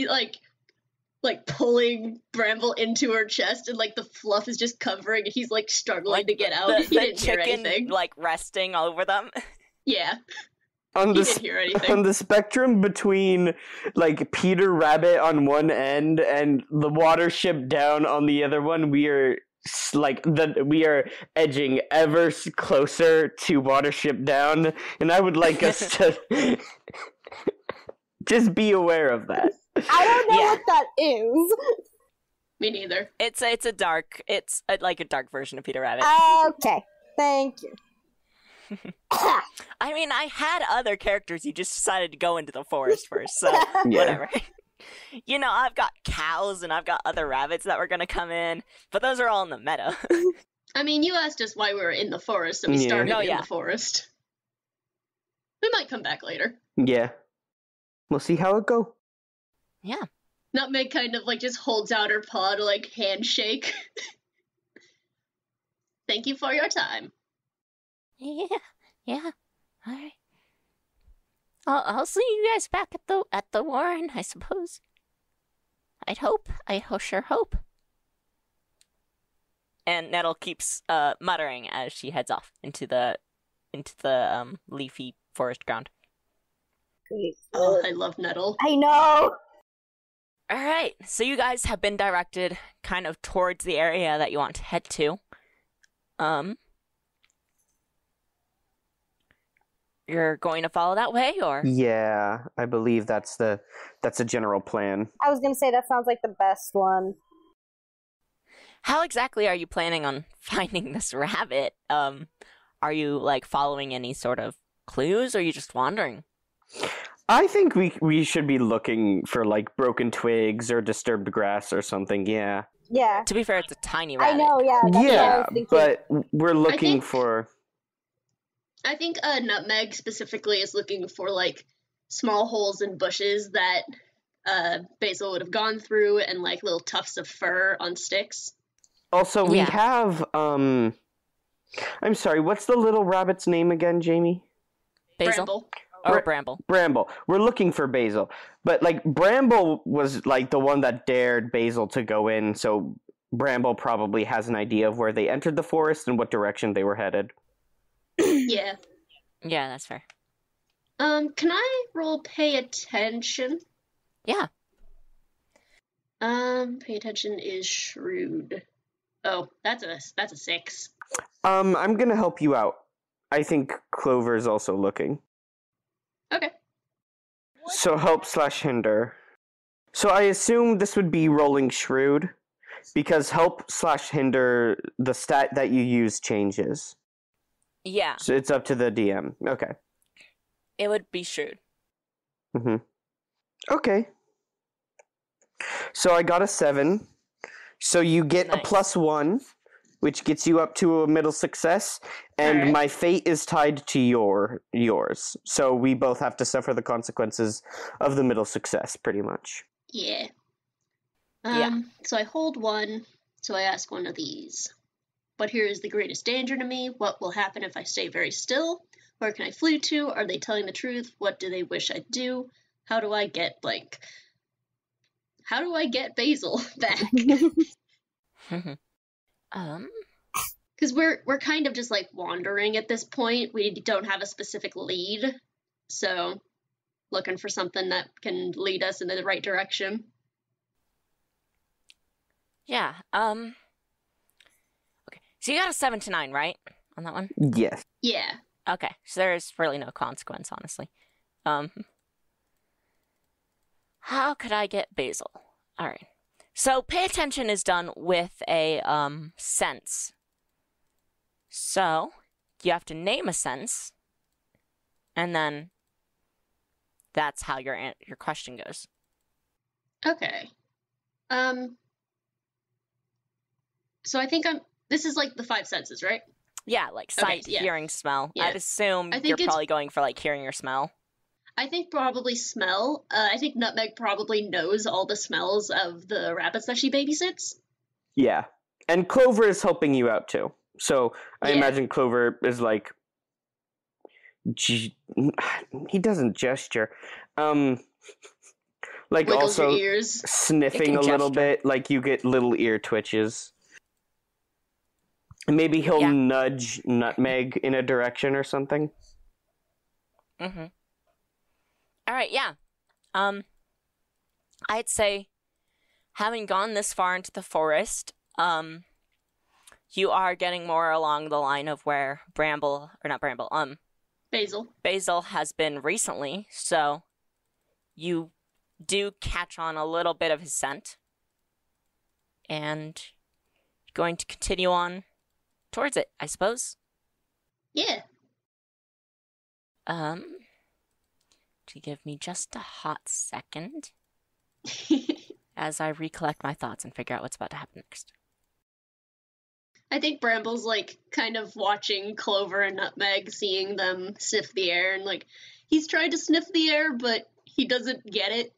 like pulling Bramble into her chest, and like the fluff is just covering, and he's like struggling to get out. He The didn't hear chicken anything. resting all over them. Yeah, on he the didn't hear anything. on the spectrum between like Peter Rabbit on one end and the water ship down on the other one, we are we are edging ever closer to Watership Down, and I would like us to just be aware of that. I don't know Yeah. what that is. Me neither. It's a dark version of Peter Rabbit. Okay, thank you. I mean, I had other characters. You just decided to go into the forest first, so whatever. You know, I've got cows and I've got other rabbits that were gonna come in, but those are all in the meadow. I mean, you asked us why we were in the forest, so we Yeah. started Oh, in yeah. the forest. We might come back later. Yeah, we'll see how it go. Yeah. Nutmeg kind of like just holds out her paw to like handshake. Thank you for your time. Yeah. All right. I'll see you guys back at the warren, I suppose. I'd hope. Sure hope. And Nettle keeps muttering as she heads off into the leafy forest ground. Great. Oh, I love Nettle. I know. All right, so you guys have been directed kind of towards the area that you want to head to. You're going to follow that way, or? Yeah, I believe that's a general plan. I was gonna say that sounds like the best one. How exactly are you planning on finding this rabbit? Are you, like, following any sort of clues, or are you just wandering? I think we should be looking for, like, broken twigs or disturbed grass or something, yeah. Yeah. To be fair, it's a tiny rabbit. I know, yeah. That's what I Yeah, was thinking. but we're looking for... I think Nutmeg specifically is looking for, like, small holes in bushes that Basil would have gone through and, like, little tufts of fur on sticks. Also, we have, I'm sorry, what's the little rabbit's name again, Jamie? Basil? Bramble. Oh, Bramble. Bramble. We're looking for Basil. But, like, Bramble was, like, the one that dared Basil to go in, so Bramble probably has an idea of where they entered the forest and what direction they were headed. Yeah. Yeah, that's fair. Can I roll pay attention? Yeah. Pay attention is shrewd. Oh, that's a 6. I'm gonna help you out. I think Clover's also looking. Okay. So help/hinder. So I assume this would be rolling shrewd, because help/hinder, the stat that you use changes. Yeah. So it's up to the DM. Okay. It would be shrewd. Mm-hmm. Okay. So I got a 7. So you get Nice. a +1, which gets you up to a middle success, and Alright. my fate is tied to yours. So we both have to suffer the consequences of the middle success, pretty much. Yeah. Yeah. So I hold 1, so I ask one of these. What here is the greatest danger to me? What will happen if I stay very still? Where can I flee to? Are they telling the truth? What do they wish I'd do? How do I get blank? How do I get Basil back? Because we're kind of just like wandering at this point. We don't have a specific lead, so looking for something that can lead us in the right direction. Yeah. Okay. So you got a 7 to 9, right? On that one? Yes. Yeah. Okay. So there's really no consequence, honestly. How could I get Basil? All right. So pay attention is done with a sense. So you have to name a sense, and then that's how your question goes. Okay. So I think this is like the 5 senses, right? Yeah, like sight, Okay, yeah. hearing, smell. Yeah. I'd assume I think you're it's- probably going for like hearing or smell. I think probably smell. I think Nutmeg probably knows all the smells of the rabbits that she babysits. Yeah. And Clover is helping you out too. So I Yeah. imagine Clover is like... he doesn't gesture. Like Wiggles also your ears. sniffing It a can little gesture. bit, like you get little ear twitches. Maybe he'll Yeah. nudge Nutmeg in a direction or something. Mm-hmm. All right, yeah. I'd say, having gone this far into the forest, you are getting more along the line of where Basil has been recently, so you do catch on a little bit of his scent, and you're going to continue on towards it, I suppose. Yeah. To give me just a hot second as I recollect my thoughts and figure out what's about to happen next. I think Bramble's like kind of watching Clover and Nutmeg, seeing them sniff the air, and like he's trying to sniff the air, but he doesn't get it.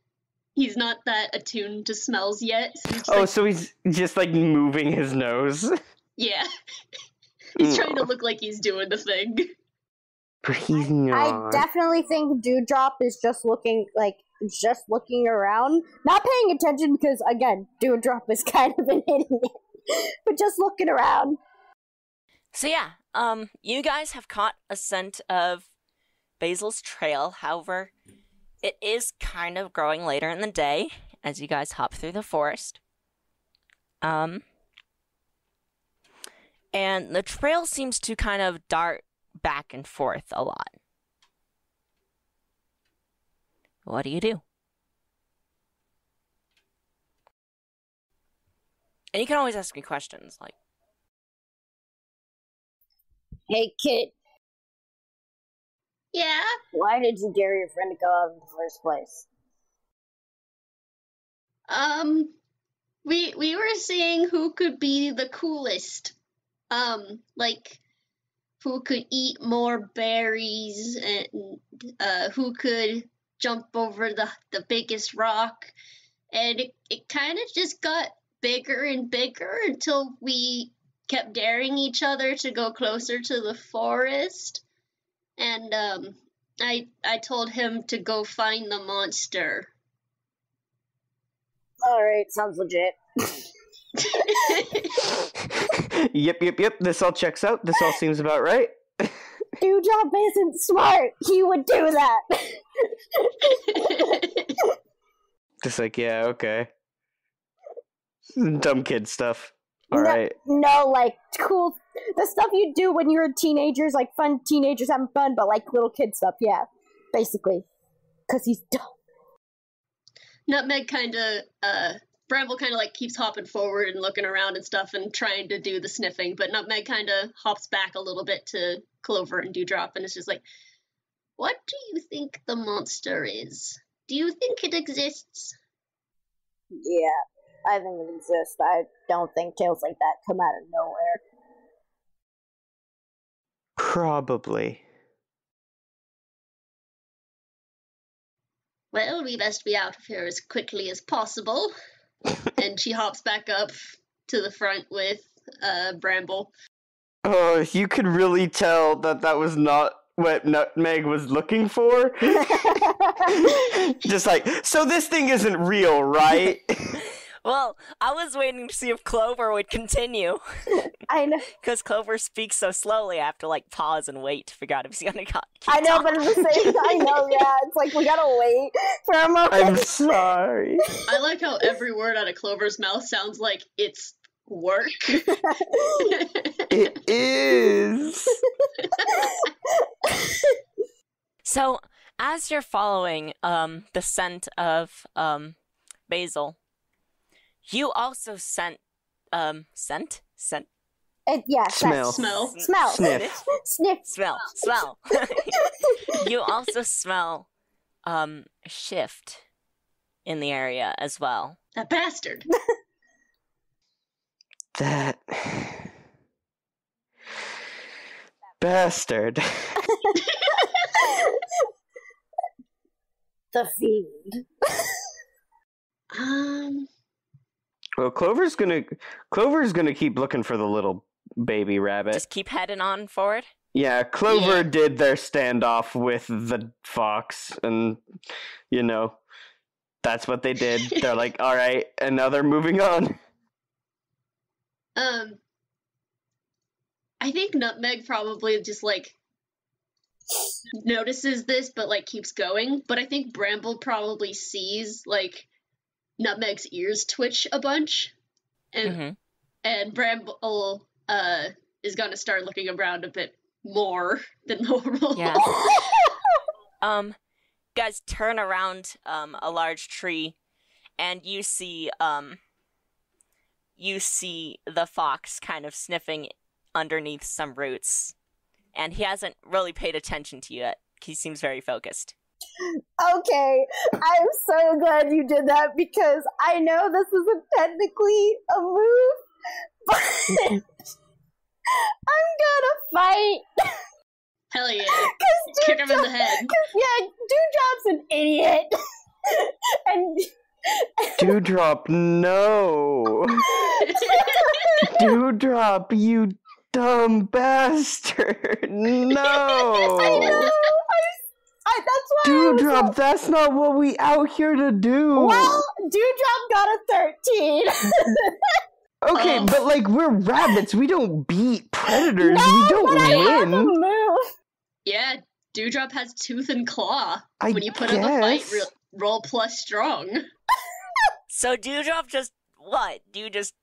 He's not that attuned to smells yet. So he's just, like, So he's just like moving his nose. yeah. He's trying to look like he's doing the thing. But he's I not. definitely think Dewdrop is just looking around, not paying attention because again, Dewdrop is kind of an idiot, but just looking around. So yeah, you guys have caught a scent of Basil's trail. However, it is kind of growing later in the day as you guys hop through the forest. And the trail seems to kind of dart back and forth a lot. What do you do? And you can always ask me questions, like, Hey kid, Yeah? why did you dare your friend to go out in the first place? We were seeing who could be the coolest. Like, who could eat more berries and who could jump over the biggest rock. And it kind of just got bigger and bigger until we kept daring each other to go closer to the forest. And I told him to go find the monster. Alright, sounds legit. Yep. This all checks out. This all seems about right. Dewdrop isn't smart. He would do that. Just like, yeah, okay. Dumb kid stuff. Alright. No, like, cool. The stuff you do when you're teenagers, like fun teenagers having fun, but like little kid stuff, yeah. Basically. Because he's dumb. Nutmeg Bramble kind of like keeps hopping forward and looking around and stuff and trying to do the sniffing, but Nutmeg kind of hops back a little bit to Clover and Dewdrop and it's just like, what do you think the monster is? Do you think it exists? Yeah, I think it exists. I don't think tales like that come out of nowhere. Probably. Well, we best be out of here as quickly as possible. And she hops back up to the front with Bramble. Oh, you could really tell that was not what Nutmeg was looking for. Just like, so this thing isn't real, right? well, I was waiting to see if Clover would continue. I know. Because Clover speaks so slowly, I have to, like, pause and wait to figure out if he's gonna keep I know, talking. but at the same time, I know, yeah. It's like, we gotta wait for a moment. I'm sorry. I like how every word out of Clover's mouth sounds like it's work. It is. So, as you're following the scent of Basil, you also scent. Yeah, Smell. Smell. Sniff. Sniff. Smell. You also smell a shift in the area as well. That bastard. That bastard. The fiend. Well, Clover's gonna keep looking for the little baby rabbit. Just keep heading on forward. Yeah, Clover Yeah. did their standoff with the fox, and that's what they did. They're like, all right, and now they're moving on. I think Nutmeg probably just like notices this but like keeps going, but I think Bramble probably sees like Nutmeg's ears twitch a bunch and Bramble is gonna start looking around a bit more than normal. Yeah. Guys turn around a large tree and you see the fox kind of sniffing underneath some roots. And he hasn't really paid attention to you yet. He seems very focused. Okay, I'm so glad you did that because I know this isn't technically a move, but I'm gonna fight. Hell yeah. Kick him in the head. Yeah, Dewdrop's an idiot. And Dewdrop, no. Dewdrop, you dumb bastard. No. I know. That's why Dewdrop, that's not what we out here to do. Well, Dewdrop got a 13. Okay, but like we're rabbits. We don't beat predators. No, we don't but I have a win. move. Yeah, Dewdrop has tooth and claw. I When you put up a fight, guess. roll plus strong. So Dewdrop just what? Do you just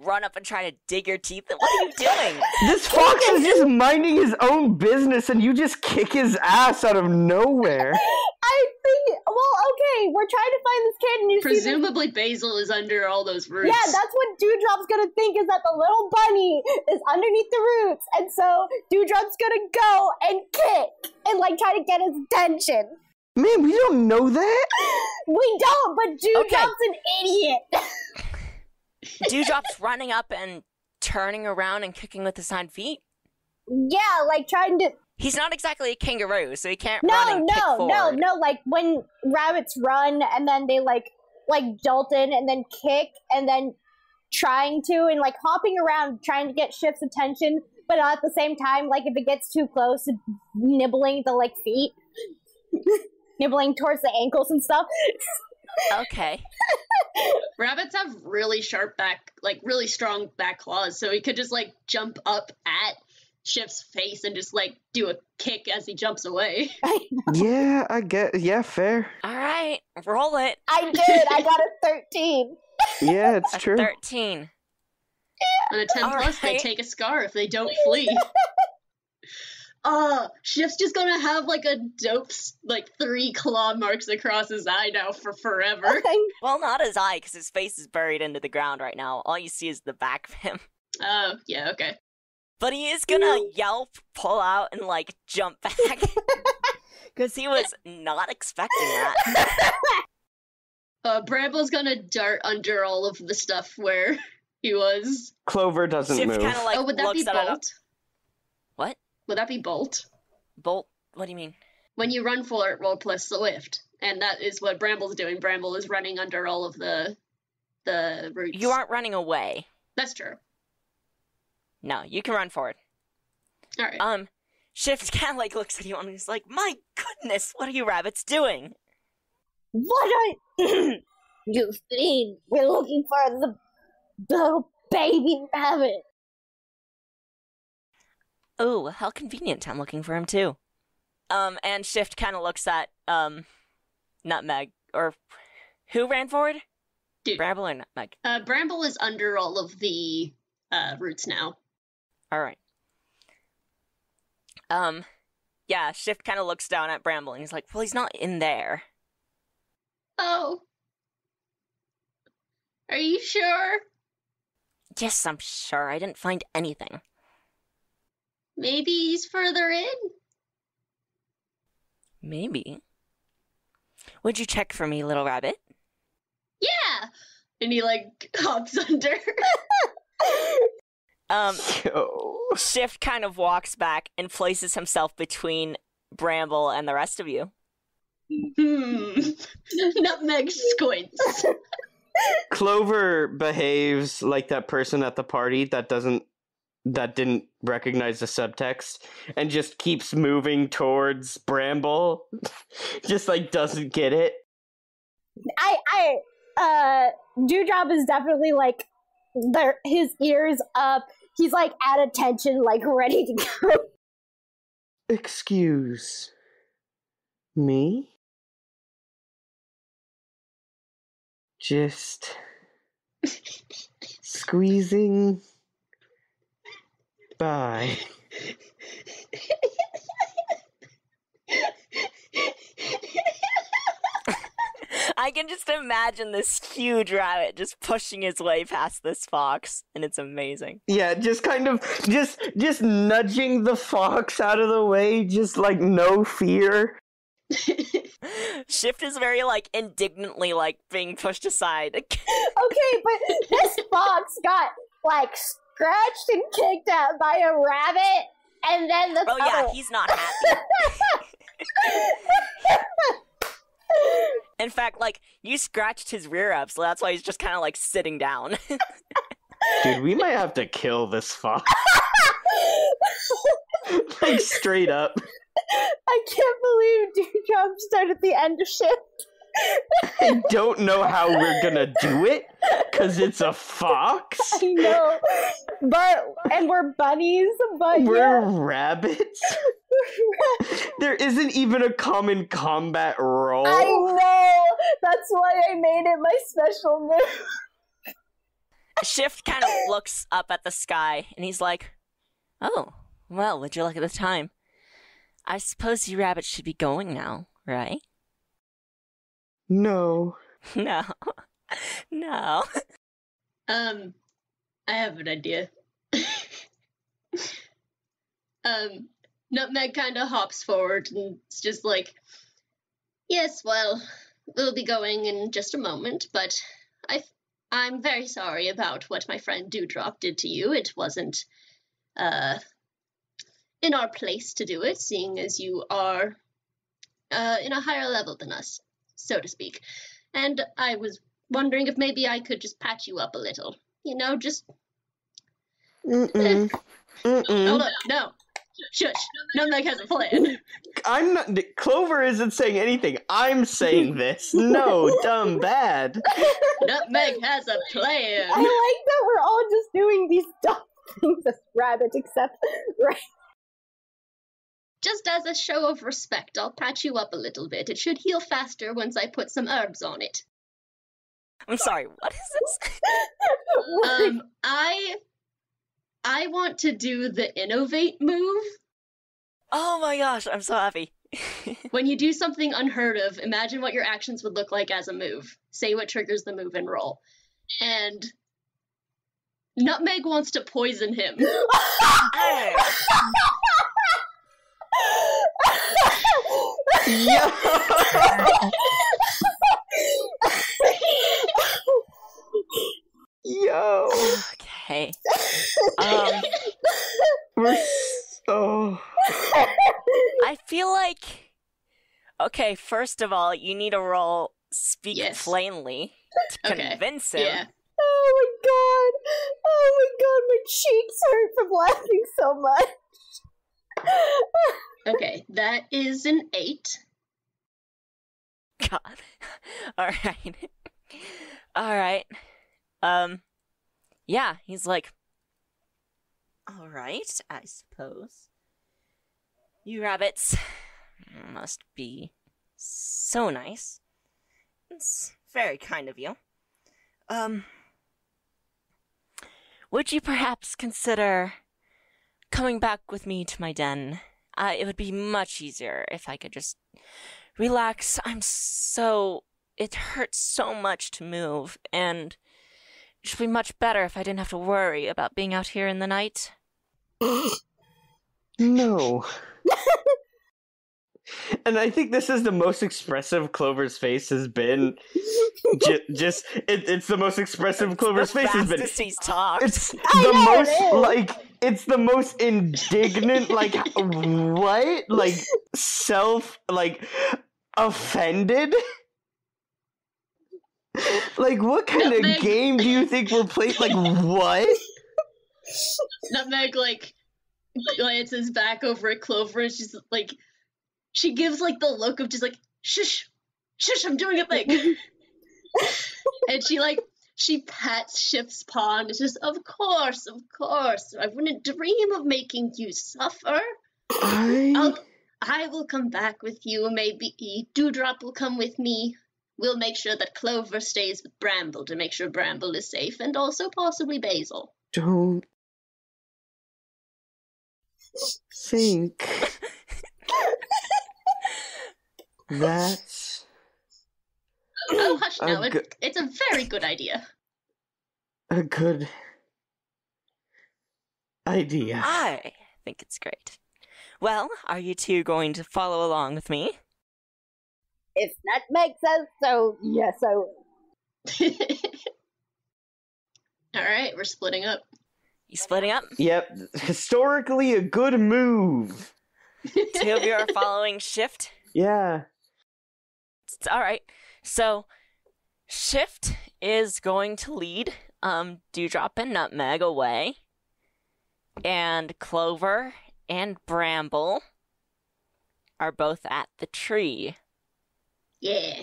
run up and try to dig your teeth? What are you doing? This fox is just minding his own business, and you just kick his ass out of nowhere. I think, well, okay, we're trying to find this kid and you see Presumably Basil is under all those roots. Yeah, that's what Dewdrop's gonna think, is that the little bunny is underneath the roots, and so Dewdrop's gonna go and kick and like try to get his attention. Man, we don't know that. We don't, but Dewdrop's an idiot. Dewdrop's running up and turning around and kicking with his hind feet. Yeah, like trying to. He's not exactly a kangaroo, so he can't run and kick forward. No, like when rabbits run and then they like jolt in and then kick and then trying to and like hopping around trying to get Shift's attention, but at the same time, like if it gets too close, nibbling the like feet, nibbling towards the ankles and stuff. Okay. Rabbits have really sharp really strong back claws, so he could just like jump up at Shift's face and just like do a kick as he jumps away. Yeah, I get. Yeah, fair. All right, roll it. I did. I got a 13. Yeah, it's A true. 13. On a 10 All plus, they right. take a scar if they don't flee. Shift's just gonna have like a dope 3 claw marks across his eye now for forever. Well, not his eye, because his face is buried into the ground right now. All you see is the back of him. Oh, yeah, okay. But he is gonna yelp, pull out, and like jump back. Because he was not expecting that. Bramble's gonna dart under all of the stuff where he was. Clover doesn't Shift move. kind of like Would that be looks at it. Bolt? What? Would that be Bolt? Bolt? What do you mean? When you run for it, roll plus Swift. And that is what Bramble's doing. Bramble is running under all of the roots. You aren't running away. That's true. No, you can run forward. Alright. Shift kind of like looks at you and he's like, "My goodness, what are you rabbits doing?" What are you seen? We're looking for the little baby rabbit. Oh, how convenient. I'm looking for him too. And Shift kind of looks at, Nutmeg, or who ran forward? Dude. Bramble or Nutmeg? Bramble is under all of the roots now. Alright. Yeah, Shift kind of looks down at Bramble and he's like, "Well, he's not in there." Oh. Are you sure? Yes, I'm sure. I didn't find anything. Maybe he's further in? Maybe. Would you check for me, little rabbit? Yeah! And he, hops under. Yo. Shift kind of walks back and places himself between Bramble and the rest of you. Nutmeg squints. Clover behaves like that person at the party that didn't recognize the subtext and just keeps moving towards Bramble. Just doesn't get it. Dewdrop is definitely his ears up. He's at attention, ready to go. Excuse me? Just squeezing by. I can just imagine this huge rabbit just pushing his way past this fox, and it's amazing. Yeah, just just nudging the fox out of the way, just no fear. Shift is very indignantly being pushed aside. Okay, but this fox got scratched and kicked out by a rabbit, and then the Oh yeah, he's not happy. In fact, you scratched his rear up, so that's why he's just kind of sitting down. Dude, we might have to kill this fox. like straight up. I can't believe Dewdrop started at the end of shift. I don't know how we're gonna do it, because it's a fox. I know. And we're bunnies, but we're rabbits. There isn't even a common combat role. I know! That's why I made it my special move. Shift kind of looks up at the sky, and he's like, "Oh, well, would you look at the time? I suppose you rabbits should be going now, right?" No. No. No. I have an idea. Nutmeg kind of hops forward and it's just like, yes, well, we'll be going in just a moment, but I'm very sorry about what my friend Dewdrop did to you. It wasn't in our place to do it, seeing as you are in a higher level than us, so to speak. And I was wondering if maybe I could just patch you up a little. You know, just... Mm-mm. Hold up, no. Shush. Nutmeg has a plan. I'm not... Clover isn't saying anything. I'm saying this. No, dumb, bad. Nutmeg has a plan. I like that we're all just doing these dumb things as rabbits, except... Right. Just as a show of respect, I'll patch you up a little bit. It should heal faster once I put some herbs on it. I'm sorry, what is this? I want to do the innovate move. Oh my gosh, I'm so happy. When you do something unheard of, imagine what your actions would look like as a move. Say what triggers the move and roll. And Nutmeg wants to poison him. Hey. Yo! Yo! Okay. We're so... I feel like... Okay, first of all, you need to roll Speak Yes. Plainly to Okay. convince him. Yeah. Oh my god, my cheeks hurt from laughing so much. Okay, that is an 8. God. Alright. Alright. Yeah, he's like, alright, I suppose. You rabbits must be so nice. It's very kind of you. Would you perhaps consider coming back with me to my den? It would be much easier if I could just relax. It hurts so much to move, and it should be much better if I didn't have to worry about being out here in the night. No. And I think this is the most expressive Clover's face has been. It's the most expressive Clover's face has been. Fastest he's talked. It's the most, it's the most indignant, what? Offended? What kind of game do you think we're playing? What? Nutmeg, glances back over at Clover and she's she gives, the look of just, shush, I'm doing a thing. And she pats Shift's paw and it's just, of course, I wouldn't dream of making you suffer. I will come back with you, maybe Dewdrop will come with me. We'll make sure that Clover stays with Bramble to make sure Bramble is safe, and also possibly Basil. Don't think that's... Oh, hush now. It's a very good idea. A good idea. I think it's great. Well, are you two going to follow along with me? If Nutmeg says so, yes, I will. Alright, we're splitting up. You splitting up? Yep, historically a good move. Two of you are following Shift? Yeah. Alright, so Shift is going to lead Dewdrop and Nutmeg away, and Clover and Bramble are both at the tree. Yeah.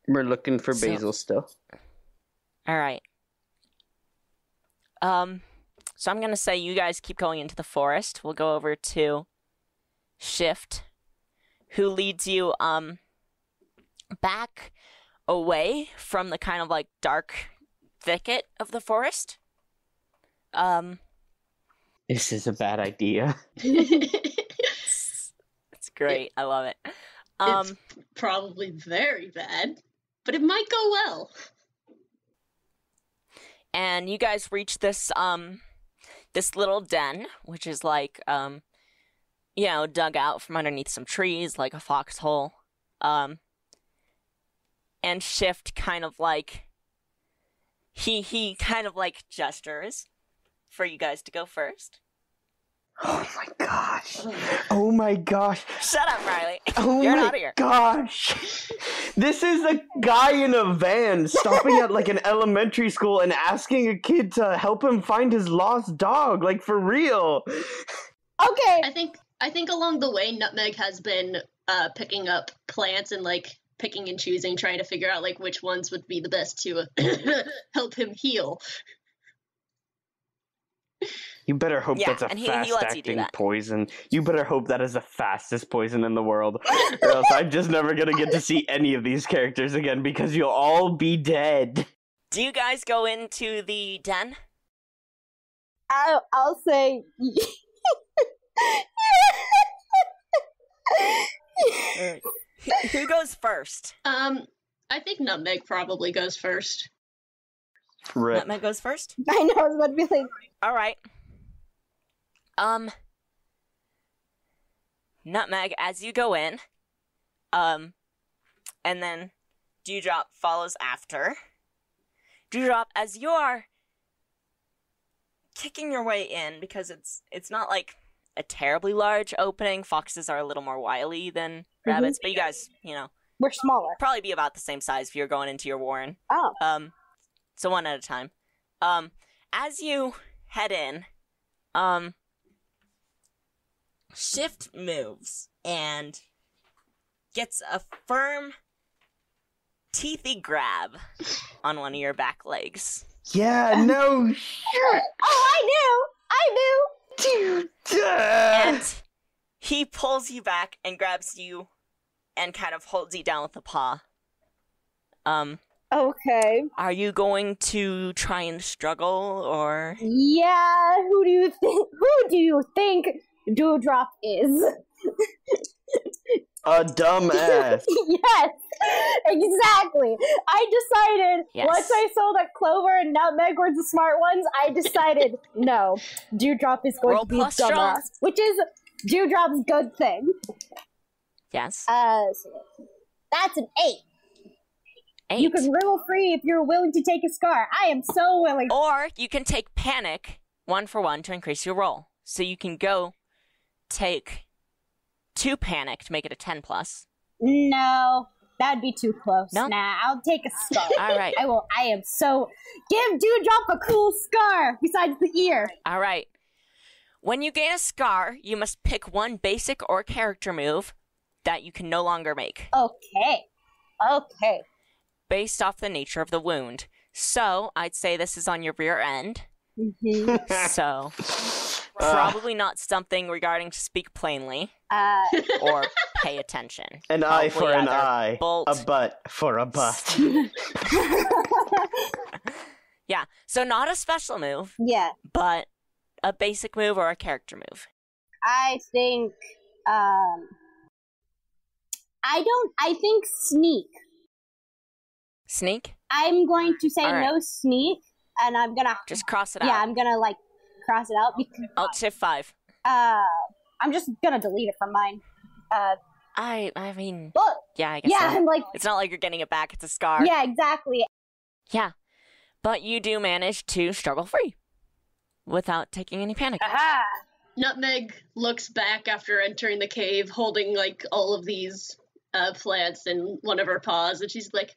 We're looking for So- Basil still. All right. So I'm going to say you guys keep going into the forest. We'll go over to Shift, who leads you back away from the kind of like dark thicket of the forest. This is a bad idea. It's great. I love it. It's probably very bad, but it might go well. And you guys reach this this little den, which is like dug out from underneath some trees, like a foxhole. And Shift kind of like he kind of like gestures for you guys to go first. Oh my gosh. Oh my gosh. Shut up, Riley. Oh You're my out of here. gosh. This is a guy in a van stopping at like an elementary school and asking a kid to help him find his lost dog. Like, for real. Okay. I think along the way, Nutmeg has been picking up plants and like picking and choosing, trying to figure out like which ones would be the best to help him heal. You better hope that's a and he lets you do fast-acting that. poison. You better hope that is the fastest poison in the world. Or else I'm just never gonna get to see any of these characters again because you'll all be dead. Do you guys go into the den? I'll say. Who goes first? I think Nutmeg probably goes first. Rip. Nutmeg goes first? I know, I was about to be like, All right. Nutmeg, as you go in, and then Dewdrop follows after. Dewdrop, as you are kicking your way in, because it's not like a terribly large opening. Foxes are a little more wily than rabbits, but you guys, we're smaller. probably be about the same size if you're going into your warren. Oh. So one at a time. As you head in, Shift moves and gets a firm, teethy grab on one of your back legs. Yeah, no shit. Oh, I knew! And he pulls you back and grabs you and kind of holds you down with a paw. Okay. Are you going to try and struggle, or? Yeah, who do you think Dewdrop is? A dumbass. Yes, exactly. I decided, Yes. once I saw that Clover and Nutmeg were the smart ones, I decided, no, Dewdrop is going Roll to be a plus strong. dumbass, which is Dewdrop's good thing. Yes. So that's an 8. 8. You can wriggle free if you're willing to take a scar. I am so willing. Or you can take panic 1 for 1 to increase your roll. So you can go take 2 panic to make it a 10 plus. No, that'd be too close. No? Nah, I'll take a scar. All right. I will. I am so. Give Dewdrop a cool scar besides the ear. All right. When you gain a scar, you must pick one basic or character move that you can no longer make, Okay. Okay. based off the nature of the wound. So I'd say this is on your rear end. Mm-hmm. So probably not something regarding to speak plainly or pay attention. An eye Probably for an either eye. bolt- A butt for a butt. Yeah. So not a special move, Yeah, but a basic move or a character move. I think. I think sneak. Sneak? I'm going to say All right. no sneak, and I'm gonna. Just cross it Yeah, out. I'm gonna like cross it out because. Alt Shift 5. I'm just gonna delete it from mine. I mean, But yeah, I guess yeah, so. I'm like. It's not like you're getting it back. It's a scar. Yeah, exactly. Yeah. But you do manage to struggle free without taking any panic. Aha! Nutmeg looks back after entering the cave, holding like all of these plants in one of her paws, and she's like,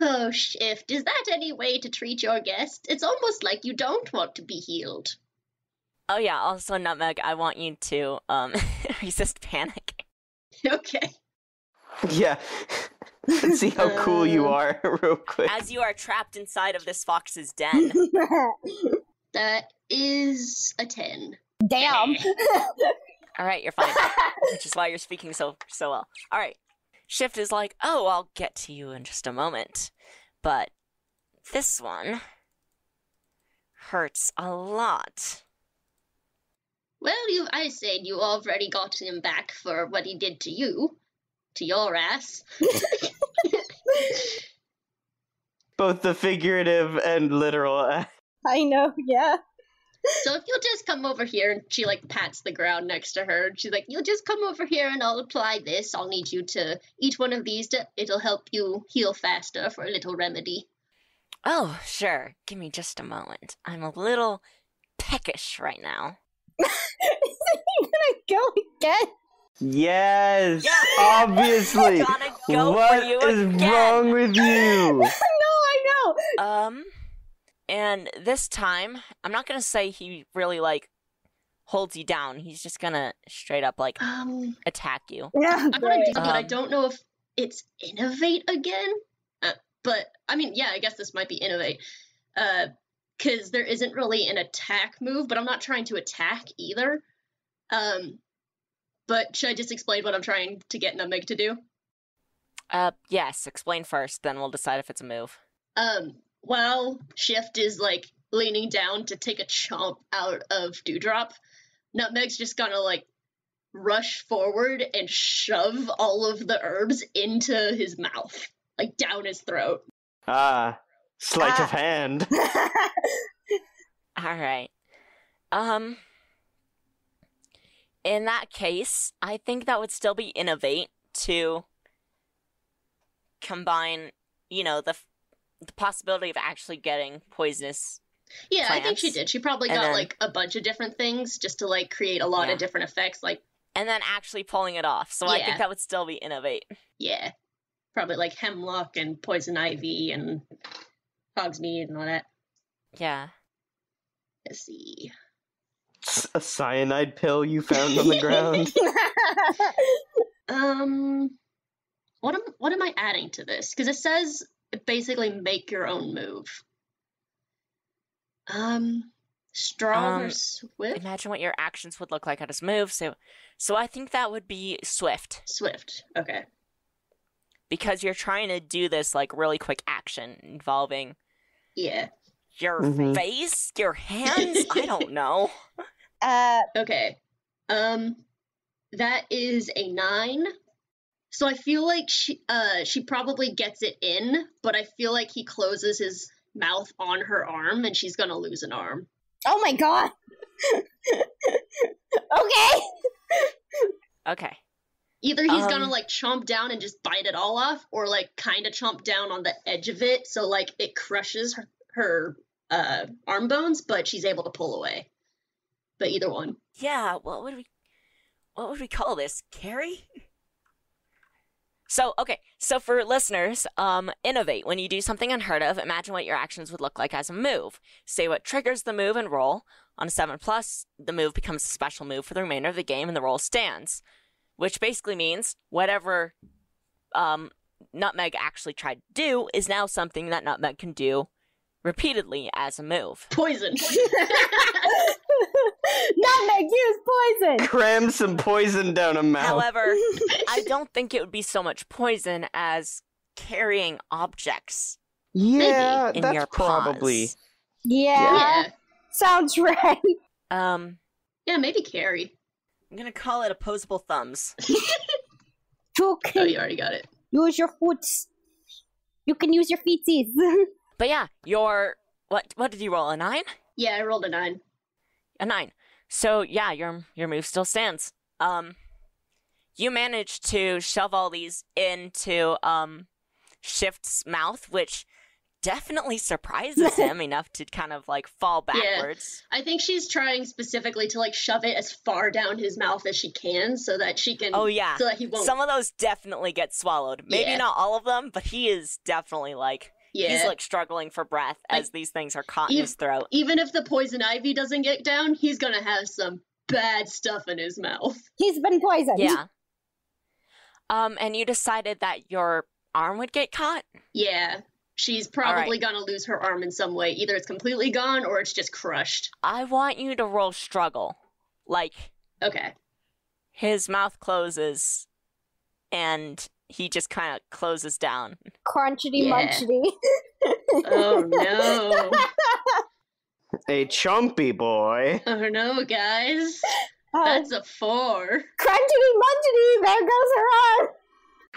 "Oh, Shift, is that any way to treat your guest? It's almost like you don't want to be healed." Oh yeah, also Nutmeg, I want you to resist panic. Okay. Yeah. Let's see how cool you are, real quick. As you are trapped inside of this fox's den. That is a 10. Damn. Alright, you're fine. Which is why you're speaking so well. Alright. Shift is like, oh, I'll get to you in just a moment. But this one hurts a lot. Well, I said you already got him back for what he did to you. To your ass. Both the figurative and literal. I know, yeah. So if you'll just come over here, and she, like, pats the ground next to her, and she's like, you'll just come over here and I'll apply this. I'll need you to eat one of these. It'll help you heal faster for a little remedy. Oh, sure. Give me just a moment. I'm a little peckish right now. Is he gonna go again? Yes, Yeah. obviously. Gonna go What for you is again. wrong with you? No, I know. And this time, I'm not gonna say he really, like, holds you down. He's just gonna straight up, like, attack you. Yeah, I want to great. do, but I don't know if it's innovate again. But, I mean, yeah, I guess this might be innovate. Because there isn't really an attack move, but I'm not trying to attack either. But should I just explain what I'm trying to get Nutmeg to do? Yes, explain first, then we'll decide if it's a move. While Shift is, like, leaning down to take a chomp out of Dewdrop, Nutmeg's just gonna, like, rush forward and shove all of the herbs into his mouth, like, down his throat. Sleight of hand. Alright. In that case, I think that would still be innovate to combine, you know, the possibility of actually getting poisonous Yeah, plants. I think she did. She probably And got, then- like, a bunch of different things just to, like, create a lot Yeah. of different effects, like, and then actually pulling it off. So I Yeah. think that would still be innovate. yeah. Probably, like, hemlock and poison ivy and hogsmeade and all that. Yeah. Let's see. A cyanide pill you found on the ground. What am I adding to this? Because it says basically make your own move. Strong or swift? Imagine what your actions would look like at his move. So I think that would be swift. Swift. Okay. Because you're trying to do this, like, really quick action involving Yeah. your Mhm. face, your hands, I don't know. Okay. That is a 9. So I feel like she probably gets it in, but I feel like he closes his mouth on her arm and she's gonna lose an arm. Oh my god. Okay. Okay. Either he's gonna, Um, like, chomp down and just bite it all off, or, like, kind of chomp down on the edge of it, so, like, it crushes her arm bones, but she's able to pull away. But either one. Yeah, what would we call this? Carrie? So, okay. So for listeners, innovate. When you do something unheard of, imagine what your actions would look like as a move. Say what triggers the move and roll. On a 7+, the move becomes a special move for the remainder of the game and the roll stands. Which basically means whatever Nutmeg actually tried to do is now something that Nutmeg can do repeatedly as a move. Poison. Nutmeg, use poison. Cram some poison down a mouth. However, I don't think it would be so much poison as carrying objects yeah, in that's your probably. paws. Yeah, Yeah. sounds right. Yeah, maybe Carrie. I'm gonna call it opposable thumbs. You Oh, can you already got it. use your foots. You can use your feetsies. But yeah, what did you roll? A 9? Yeah, I rolled a 9. A 9. So yeah, your move still stands. You managed to shove all these into Shift's mouth, which definitely surprises him enough to kind of like fall backwards. I think she's trying specifically to, like, shove it as far down his mouth as she can so that she can. Oh yeah, So that he won't. some of those definitely get swallowed. Maybe Yeah. not all of them, but he is definitely like He's Yeah. like struggling for breath as these things are caught in Ev- his throat. Even if the poison ivy doesn't get down, he's gonna have some bad stuff in his mouth. He's been poisoned. Yeah. And you decided that your arm would get caught? Yeah. She's probably gonna lose her arm in some way. Either it's completely gone or it's just crushed. I want you to roll struggle. Like, Okay. his mouth closes and he just kind of closes down. Crunchity Yeah. munchity. Oh no. A chumpy boy. Oh no, guys. Oh, That's a 4. crunchity munchity. There goes her arm.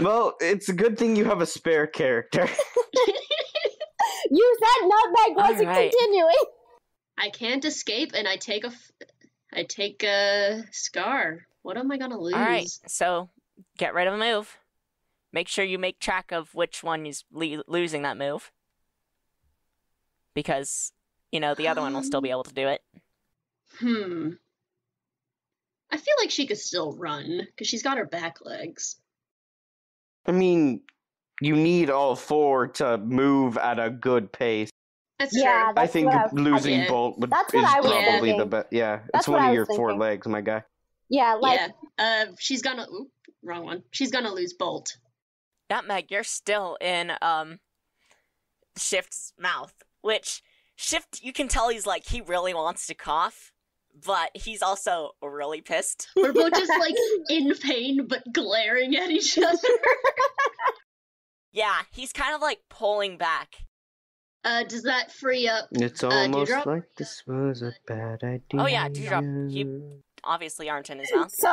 Well, it's a good thing you have a spare character. You said nutmeg wasn't Alright. continuing. I can't escape, and I take a scar. What am I gonna lose? All right, so get rid of a move. Make sure you make track of which one is losing that move. Because, the other one will still be able to do it. I feel like she could still run because she's got her back legs. I mean, you need all 4 to move at a good pace. That's Yeah, true. I That's think what I was- losing yeah. Bolt That's is what I was probably the thinking. best. Yeah, That's it's what one I of was your 4 thinking. legs, my guy. Yeah, like Yeah. She's gonna. Oop, wrong one. She's gonna lose Bolt. Nutmeg, you're still in Shift's mouth, which Shift, you can tell he's like, he really wants to cough, but he's also really pissed. We're both just like in pain, but glaring at each other. Yeah, he's kind of like pulling back. Does that free up? It's almost Dewdrop? like this was a bad idea. Oh yeah, Dewdrop, you obviously aren't in his mouth. so.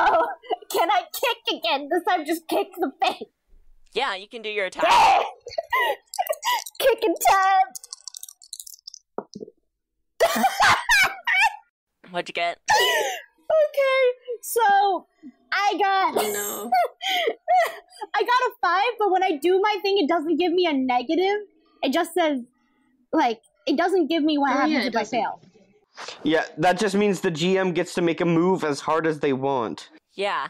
Can I kick again? This time, just kick the face. Yeah, you can do your attack. Yeah! Kicking time. What'd you get? Okay, so I got Oh no. I got a 5, but when I do my thing, it doesn't give me a negative. It just says it doesn't give me what Oh, happens yeah, it if I doesn't. fail. Yeah, that just means the GM gets to make a move as hard as they want. Yeah.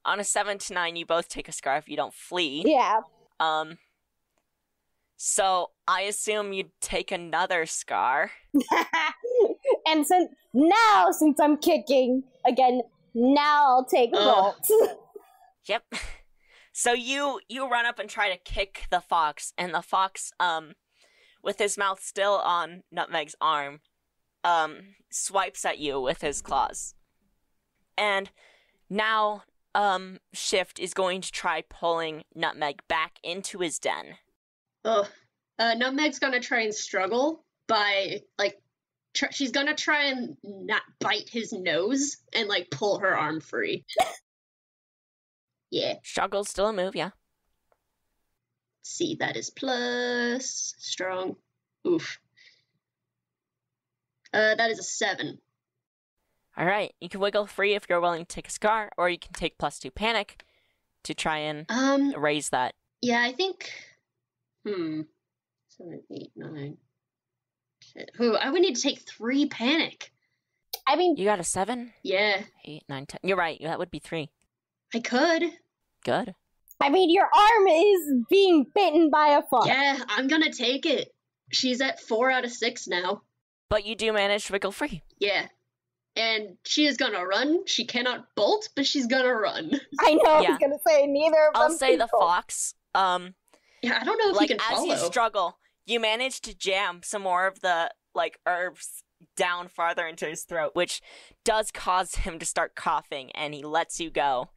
On a 7 to 9, you both take a scar if you don't flee. Yeah. So I assume you'd take another scar. And since I'm kicking again, now I'll take Ugh. Bolt. Yep. So you run up and try to kick the fox, and the fox, with his mouth still on Nutmeg's arm, swipes at you with his claws. And now, Shift is going to try pulling Nutmeg back into his den. Ugh. Nutmeg's gonna try and struggle by she's gonna try and not bite his nose and pull her arm free. Yeah. Struggle's still a move, yeah. See, that is plus strong. Oof. That is a 7. Alright, you can wiggle free if you're willing to take a scar, or you can take +2 panic to try and raise that. Yeah, I think. 7, 8, 9. 10. Ooh, I would need to take 3 panic. I mean, You got a 7? Yeah, 8, 9, 10. You're right, that would be 3. I could. Good. your arm is being bitten by a fox. Yeah, I'm gonna take it. She's at 4 out of 6 now. But you do manage to wiggle free. Yeah. And she is gonna run. She cannot bolt, but she's gonna run. I know. I Yeah. was gonna say neither of them. I'll say the people. fox, Yeah, I don't know if like, he can as follow. you struggle, you manage to jam some more of the, herbs down farther into his throat, which does cause him to start coughing, and he lets you go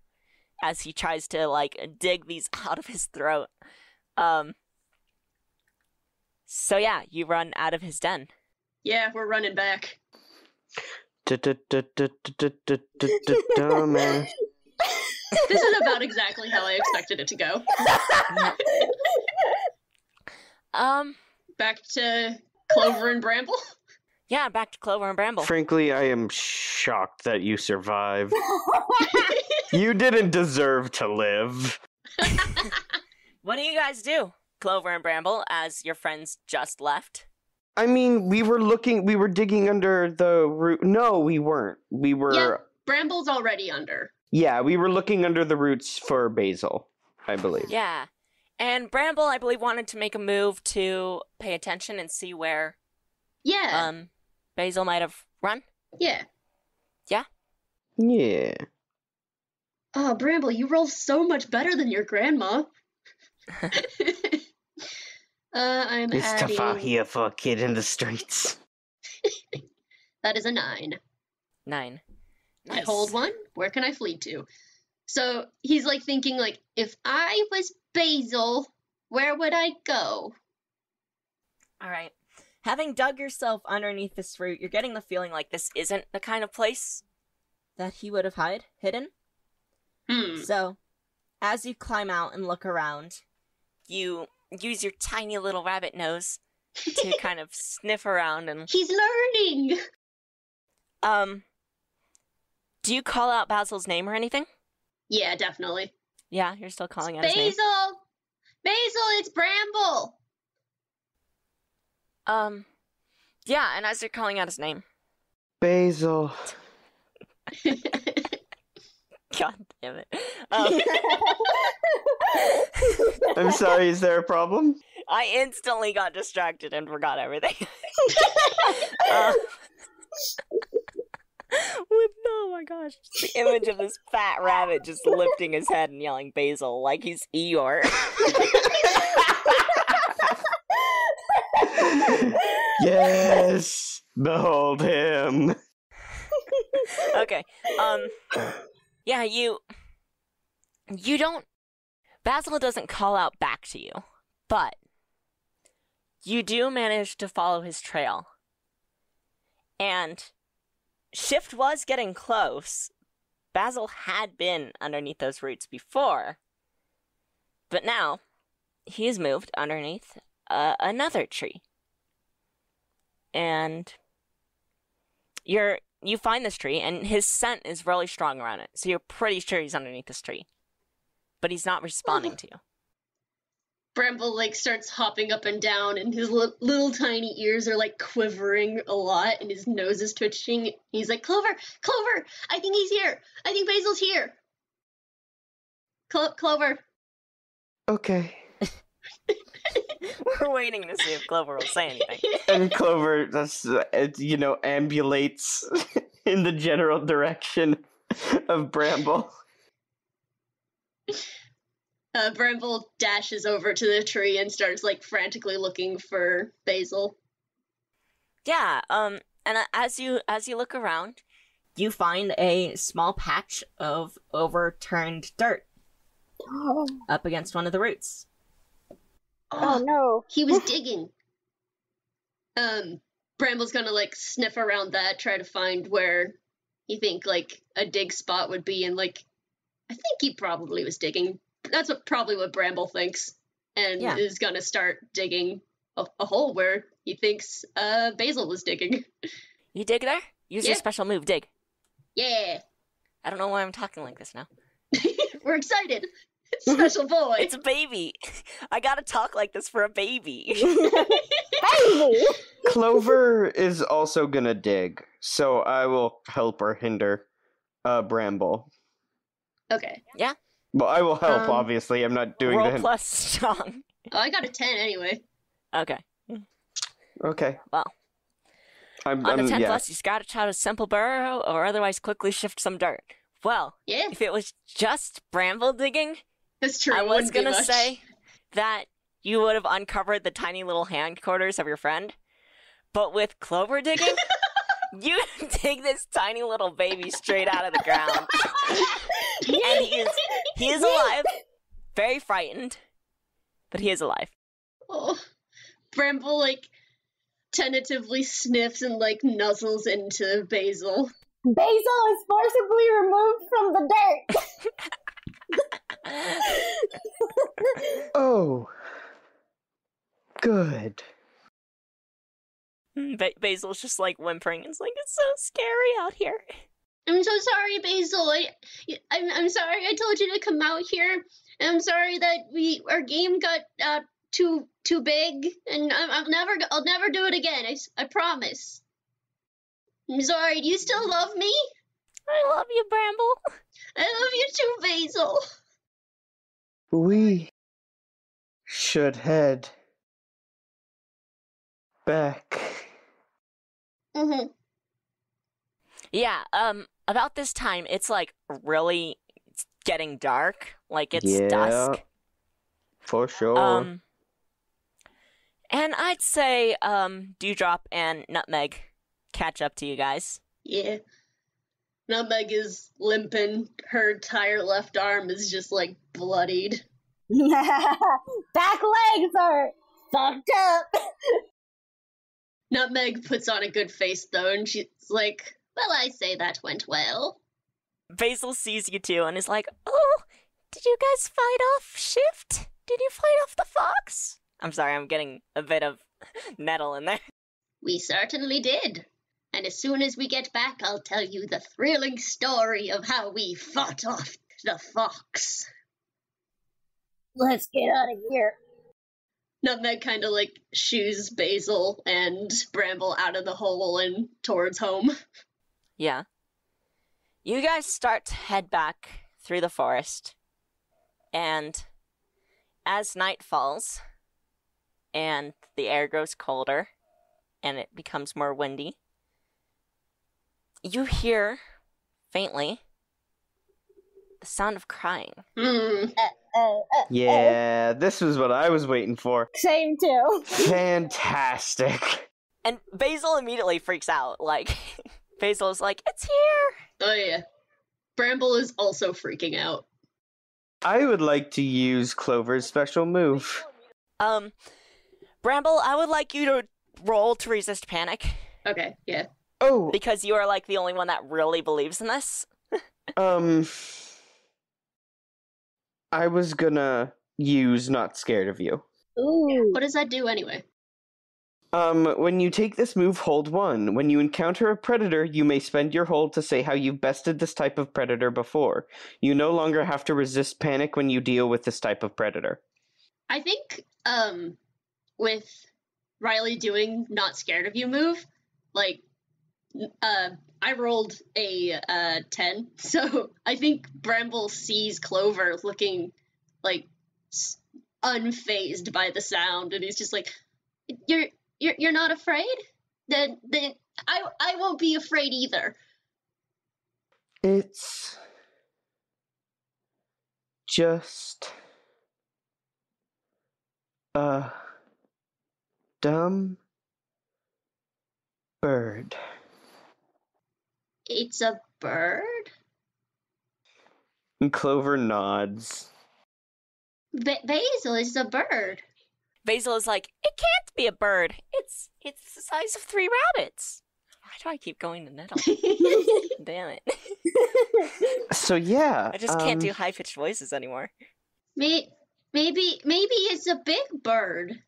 as he tries to, dig these out of his throat. So yeah, you run out of his den. Yeah, we're running back. Dumbass. This is about exactly how I expected it to go. Back to Clover and Bramble. Yeah, back to Clover and Bramble. Frankly, I am shocked that you survived. You didn't deserve to live. What do you guys do, Clover and Bramble, as your friends just left? I mean, we were digging under the root. No, we weren't. We were. Yeah, Bramble's already under. Yeah, we were looking under the roots for basil, I believe. Yeah. And Bramble, I believe, wanted to make a move to pay attention and see where Yeah. Basil might have run. Yeah. Yeah? Yeah. Oh, Bramble, you roll so much better than your grandma. I'm It's tough out adding... here for a kid in the streets. That is a 9. 9. Nice. I hold 1. Where can I flee to? So he's like thinking like, if I was Basil, where would I go? All right. Having dug yourself underneath this root, you're getting the feeling like this isn't the kind of place that he would have hidden. So, as you climb out and look around, you use your tiny little rabbit nose to kind of sniff around and... He's learning! Do you call out Basil's name or anything? Yeah, definitely. Yeah, you're still calling out his name? Basil! Basil, it's Bramble! Yeah, and as you're calling out his name... Basil. God damn it. I'm sorry, is there a problem? I instantly got distracted and forgot everything. Oh my gosh. The image of this fat rabbit just lifting his head and yelling Basil like he's Eeyore. Yes! Behold him! Okay. Yeah, you don't... Basil doesn't call out back to you, but you do manage to follow his trail. And Shift was getting close. Basil had been underneath those roots before, but now he has moved underneath another tree. And you find this tree, and his scent is really strong around it, so you're pretty sure he's underneath this tree. But he's not responding to you. Bramble, like, starts hopping up and down, and his little tiny ears are, like, quivering a lot, and his nose is twitching. He's like, Clover! Clover! I think he's here! I think Basil's here! Clover! Okay. We're waiting to see if Clover will say anything. And Clover, ambulates in the general direction of Bramble. Bramble dashes over to the tree and starts, like, frantically looking for Basil. Yeah, and as you look around, you find a small patch of overturned dirt up against one of the roots. Oh no. He was digging. Bramble's gonna, like, sniff around that, try to find where he think, like, a dig spot would be, and, like, I think he probably was digging. That's probably what Bramble thinks, and is gonna start digging a hole where he thinks Basil was digging. You dig there? Use your special move, dig. Yeah. I don't know why I'm talking like this now. We're excited. Special boy. It's a baby. I gotta talk like this for a baby. Baby! Clover is also gonna dig, so I will help or hinder Bramble. Okay. Yeah. Well, I will help, obviously. I'm not doing roll the... plus strong. Oh, I got a 10 anyway. Okay. Okay. Well. On the 10 plus, you scratch out a simple burrow or otherwise quickly shift some dirt. Well, if it was just Bramble digging, that's true. I was going to say that you would have uncovered the tiny little hindquarters of your friend. But with Clover digging, you dig this tiny little baby straight out of the ground. And he is alive. Very frightened. But he is alive. Oh, Bramble, like, tentatively sniffs and, like, nuzzles into Basil. Basil is forcibly removed from the dirt. Oh. Good. Basil's just, like, whimpering. It's like, it's so scary out here. I'm so sorry, Basil. I'm sorry I told you to come out here. And I'm sorry that our game got too big. And I'll never do it again. I promise. I'm sorry. Do you still love me? I love you, Bramble. I love you too, Basil. We should head back. Mm-hmm. Yeah, about this time, it's like really getting dark. Like it's dusk. For sure. And I'd say, Dewdrop and Nutmeg catch up to you guys. Yeah. Nutmeg is limping. Her entire left arm is just, like, bloodied. Back legs are fucked up. Nutmeg puts on a good face, though, and she's like, well, I say that went well. Basil sees you two and is like, oh, did you guys fight off Shift? Did you fight off the fox? I'm sorry, I'm getting a bit of nettle in there. We certainly did. And as soon as we get back, I'll tell you the thrilling story of how we fought off the fox. Let's get out of here. Nutmeg kind of, like, shoos Basil and Bramble out of the hole and towards home. Yeah. You guys start to head back through the forest, and as night falls, and the air grows colder, and it becomes more windy, you faintly, the sound of crying. Yeah, this was what I was waiting for. Same too. Fantastic. And Basil immediately freaks out, like, Basil's like, it's here! Oh, yeah. Bramble is also freaking out. I would like to use Clover's special move. Bramble, I would like you to roll to resist panic. Okay, yeah. Oh, Because you are, like, the only one that really believes in this. I was gonna use Not Scared of You. Ooh. What does that do anyway? When you take this move, hold 1. When you encounter a predator, you may spend your hold to say how you've bested this type of predator before. You no longer have to resist panic when you deal with this type of predator. I think, with Riley doing Not Scared of You move, like, I rolled a 10, so I think Bramble sees Clover looking, like, unfazed by the sound, and he's just like, You're not afraid? Then I won't be afraid either. It's just a dumb bird. It's a bird? And Clover nods. Basil is a bird. Basil is like, it can't be a bird. It's the size of 3 rabbits. Why do I keep going to nettle? Damn it. So yeah, I just can't do high-pitched voices anymore. Maybe it's a big bird.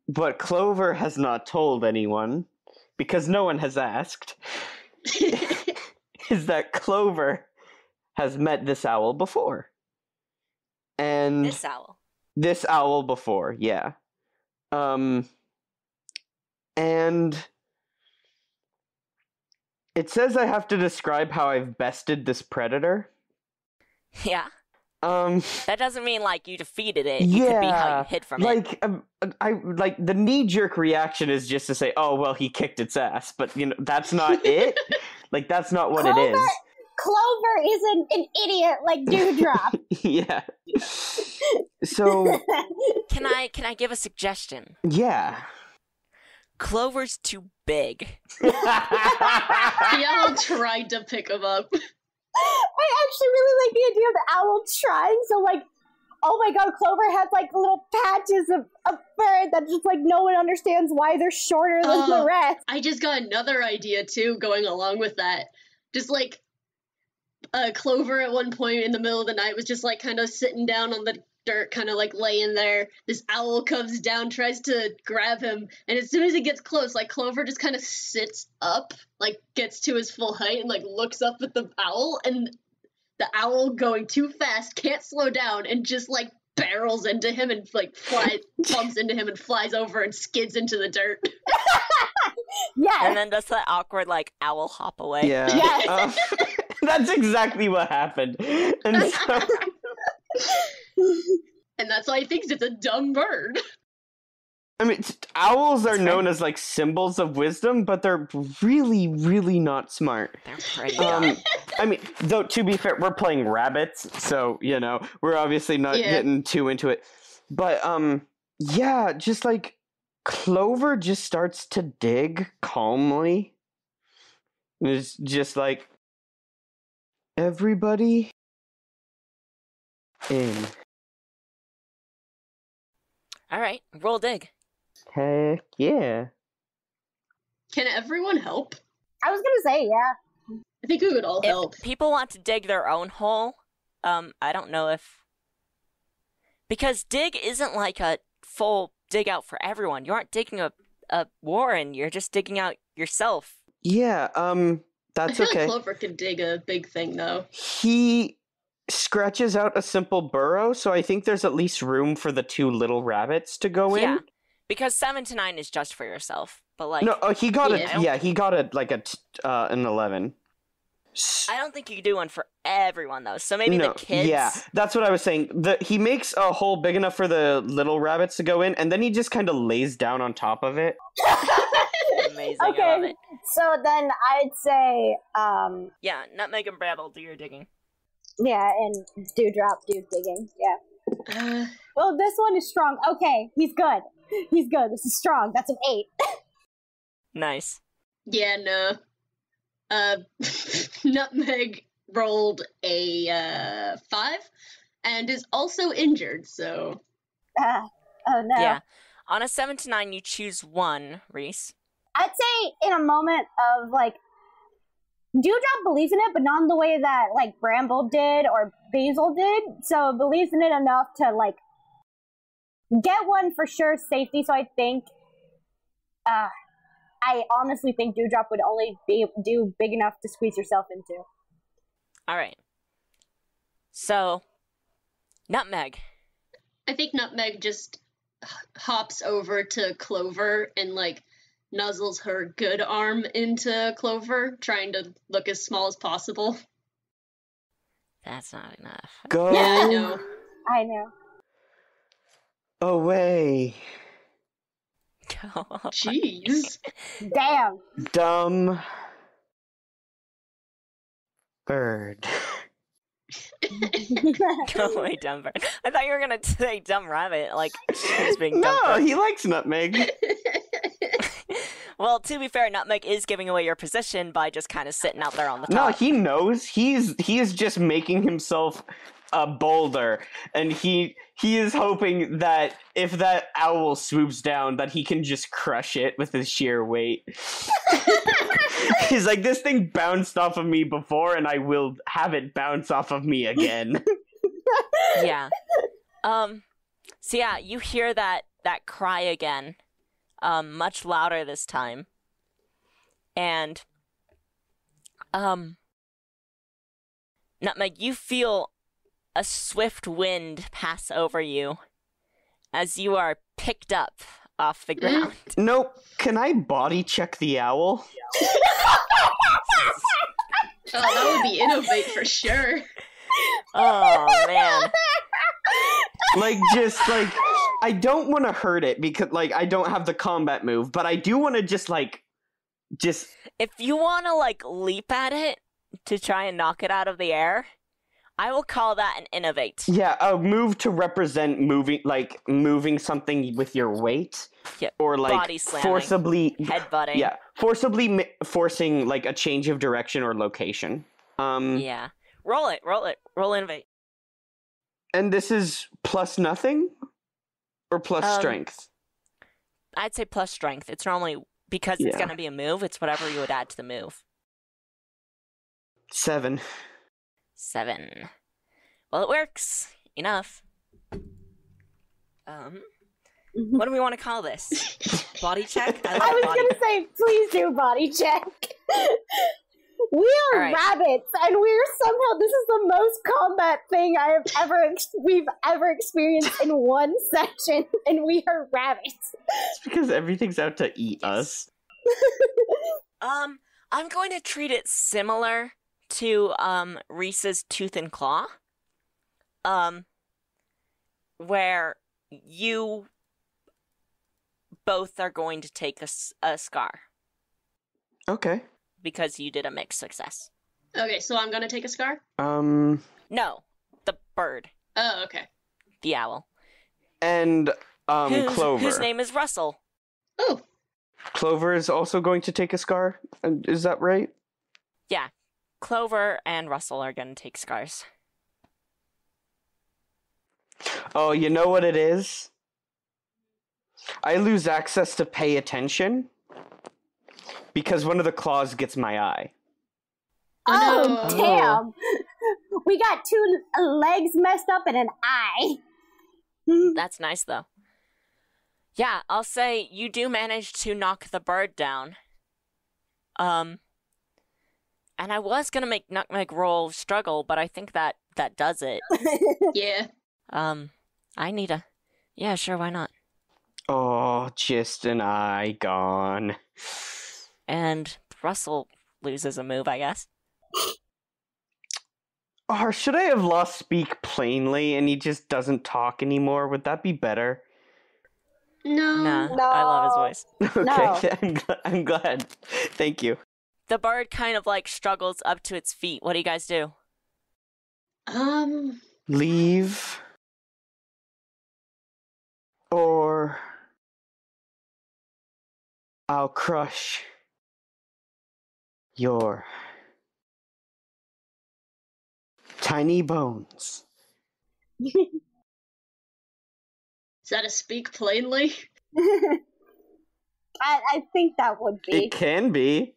But Clover has not told anyone, because no one has asked, is that Clover has met this owl before. And this owl before, yeah. And it says I have to describe how I've bested this predator. Yeah. That doesn't mean, like, you defeated it. It Yeah, could be how you hid from it. Like, the knee-jerk reaction is just to say, oh, well, he kicked its ass. But, you know, that's not it. Like, that's not what it is. Clover is an idiot like Dewdrop. Yeah. So, Can I give a suggestion? yeah. Clover's too big. The owl tried to pick him up. I actually really like the idea of the owl trying, so like, oh my god, Clover has like little patches of fur that just like no one understands why they're shorter than the rest. I just got another idea too, going along with that. Just like, Clover at one point in the middle of the night was just like kind of sitting down on the dirt, kind of like laying there. This owl comes down, tries to grab him, and as soon as he gets close, like Clover just kind of sits up, like gets to his full height and like looks up at the owl, and the owl going too fast can't slow down and just like barrels into him and like bumps into him and flies over and skids into the dirt. Yeah. And then does that awkward, like, owl hop away. Yeah. Yes. That's exactly what happened. And so... And that's why he thinks it's a dumb bird. I mean, owls are known as like symbols of wisdom, but they're really, really not smart. They're pretty dumb. I mean, though, to be fair, we're playing rabbits, so, you know, we're obviously not getting too into it. But, yeah, just like, Clover just starts to dig calmly. It's just like, everybody in. All right, roll dig. Heck yeah. Can everyone help? I was gonna say, yeah. I think we would all help. If people want to dig their own hole, I don't know if... Because dig isn't like a full dig out for everyone. You aren't digging a warren, you're just digging out yourself. Yeah, that's I feel okay. like Clover could dig a big thing, though. He scratches out a simple burrow, so I think there's at least room for the two little rabbits to go in. Yeah, because 7 to 9 is just for yourself. But like, No, he got Yeah. he got an 11. I don't think you could do one for everyone though. So maybe the kids. Yeah, that's what I was saying. He makes a hole big enough for the little rabbits to go in, and then he just kind of lays down on top of it. Amazing. I love Okay, it. so then I'd say, Yeah, Nutmeg and Brattle, do your digging. yeah, and Dewdrop do digging, yeah. Uh, Well, this one is strong. Okay, he's good. He's good. This is strong. That's an 8. Nice. yeah, no. Nutmeg rolled a 5 and is also injured, so... Oh no. Yeah. On a 7 to 9, you choose one, Reese. I'd say in a moment of, like, Dewdrop believes in it, but not in the way that, like, Bramble did or Basil did. So believes in it enough to, like, get one for sure safety. So I think, I honestly think Dewdrop would only do big enough to squeeze yourself into. All right. So, Nutmeg. I think Nutmeg just hops over to Clover and, like, nuzzles her good arm into Clover, trying to look as small as possible. That's not enough. Go Yeah, I know. I know. away, Jeez. Damn. dumb bird. Go away, dumb bird. I thought you were gonna say dumb rabbit, like she's being dumb. No, bird. he likes nutmeg. Well, to be fair, Nutmeg is giving away your position by just kind of sitting out there on the No, top. he knows. He is just making himself a boulder, and he is hoping that if that owl swoops down, that he can just crush it with his sheer weight. He's like, this thing bounced off of me before, and I will have it bounce off of me again. Yeah. So yeah, you hear that cry again, much louder this time, and Nutmeg, you feel a swift wind pass over you as you are picked up off the ground. Nope. Can I body check the owl? Oh, that would be innovate for sure. Oh man. Just I don't want to hurt it because I don't have the combat move, but I do want to just If you want to leap at it to try and knock it out of the air, I will call that an innovate. yeah, a move to represent moving something with your weight. Yeah, Or body slamming, forcibly headbutting. Yeah, forcibly forcing a change of direction or location. Yeah. Roll it. Roll innovate. And this is plus nothing or plus strength. I'd say plus strength. It's normally because it's going to be a move, it's whatever you would add to the move. 7. 7. Well, it works. Enough. What do we want to call this? Body check? I was gonna say, please do body check. We are All right. rabbits, and we're somehow, this is the most combat thing we've ever experienced in one session, and we are rabbits. It's because everything's out to eat us. I'm going to treat it similar to Reese's Tooth and Claw. where you both are going to take a scar Okay. because you did a mixed success. Okay, so I'm gonna take a scar? No, the bird, Oh, okay. the owl. And Clover. Whose name is Russell. Oh, Clover is also going to take a scar. Is that right? Yeah, Clover and Russell are going to take scars. Oh, you know what it is? I lose access to pay attention because one of the claws gets my eye. Oh, no. damn. We got 2 legs messed up and an eye. That's nice, though. Yeah, I'll say you do manage to knock the bird down. And I was gonna make Nutmeg roll struggle, but I think that does it. Yeah. I need a... Yeah, sure, why not? Oh, just an eye gone. And Russell loses a move, I guess. Or should I have lost Speak Plainly and he just doesn't talk anymore? Would that be better? No. Nah, No. I love his voice. Okay, I'm glad. Thank you. The bird kind of, like, struggles up to its feet. What do you guys do? Leave. Or I'll crush your tiny bones. Is that a speak plainly? I think that would be. It can be.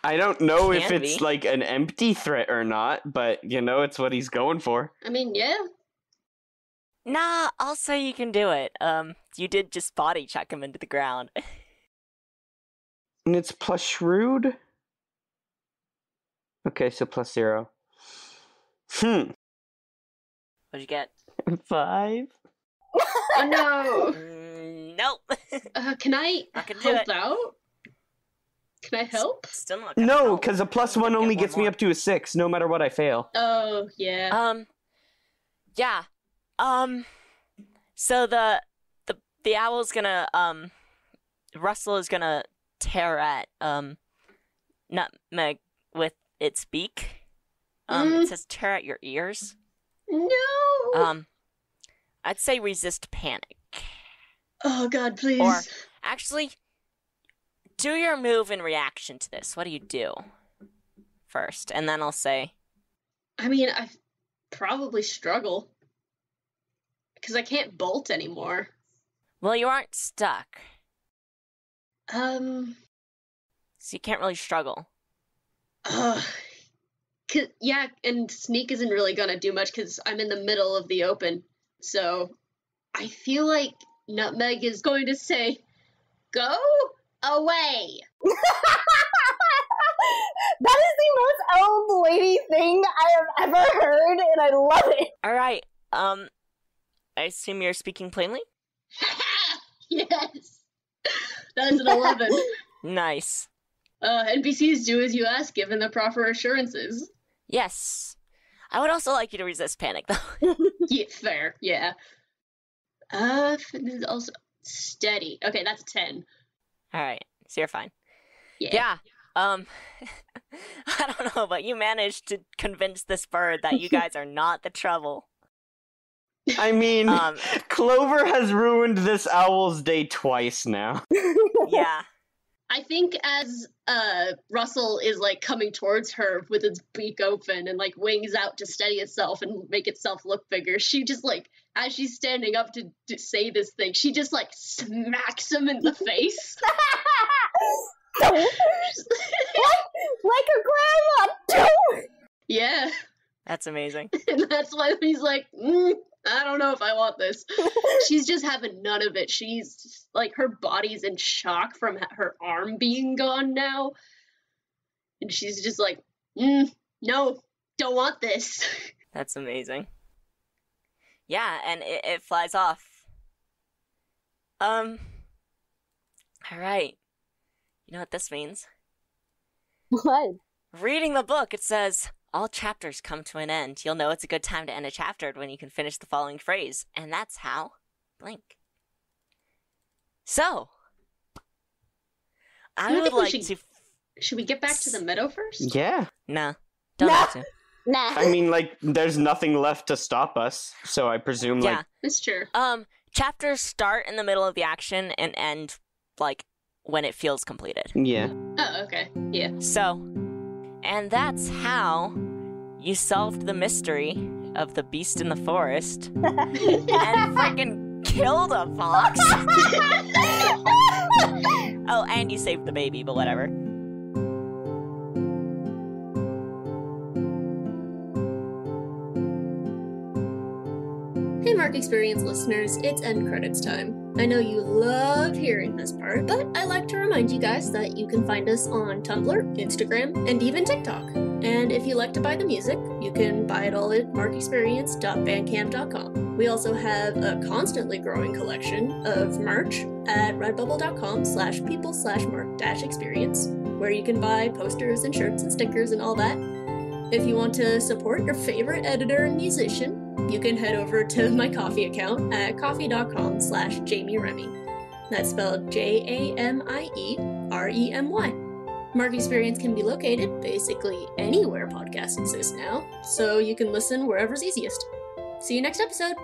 I don't know if Can it's be. like an empty threat or not, but you know, it's what he's going for. I mean, yeah. Nah, I'll say you can do it. You did just body check him into the ground. And it's plus shrewd? Okay, so plus 0. What'd you get? 5? Oh no. Nope. Can I Not gonna do help it. out? Can I help? Still not gonna No, help. because a plus I'm 1 gonna only get gets one me more. up to a 6, no matter what I fail. Oh, yeah. Yeah. So the owl's gonna, Russell is gonna tear at, Nutmeg with its beak. It says tear at your ears. No. I'd say resist panic. Oh God, please. Or, actually, do your move in reaction to this. What do you do first? And then I'll say, I mean, I probably struggle because I can't bolt anymore. well, you aren't stuck, Uh, so you can't really struggle. yeah, and sneak isn't really gonna do much because I'm in the middle of the open. So I feel like Nutmeg is going to say, "Go away." That is the most old lady thing I have ever heard, and I love it. All right. I assume you're speaking plainly? Yes, that's an 11. Nice. NPCs do as you ask, given the proper assurances. Yes. I would also like you to resist panic, though. Yeah, fair. Yeah. Also steady. Okay, that's 10. All right. So you're fine. Yeah. Yeah. I don't know, but you managed to convince this bird that you guys are not the trouble. I mean, Um, Clover has ruined this owl's day twice now. Yeah. I think as Russell is like coming towards her with its beak open and like wings out to steady itself and make itself look bigger, she just like, as she's standing up to say this thing, she just like smacks him in the face. like a grandma. Yeah. That's amazing. And that's why he's like, I don't know if I want this. She's just having none of it. She's just, like, her body's in shock from her arm being gone now. And she's just like, no, don't want this. That's amazing. Yeah, and it flies off. All right. You know what this means? What? Reading the book, it says, all chapters come to an end. You'll know it's a good time to end a chapter when you can finish the following phrase, and that's how blank. So, I would like to... Should we get back to the meadow first? Yeah. No, don't have to. Nah. I mean, like, there's nothing left to stop us, so I presume, like... Yeah. That's true. Chapters start in the middle of the action and end, like, when it feels completed. Yeah. Oh, okay. Yeah. So, and that's how you solved the mystery of the beast in the forest and freaking killed a fox. Oh, and you saved the baby, but whatever. Hey Mark Experience listeners, it's end credits time. I know you love hearing this part, but I like to remind you guys that you can find us on Tumblr, Instagram, and even TikTok. And if you like to buy the music, you can buy it all at markexperience.bandcamp.com. We also have a constantly growing collection of merch at redbubble.com/people/mark-experience, where you can buy posters and shirts and stickers and all that. If you want to support your favorite editor and musician, you can head over to my Ko-fi account at ko-fi.com/Jamie Remy. That's spelled JAMIEREMY. Mark Experience can be located basically anywhere podcasts exist now, so you can listen wherever's easiest. See you next episode!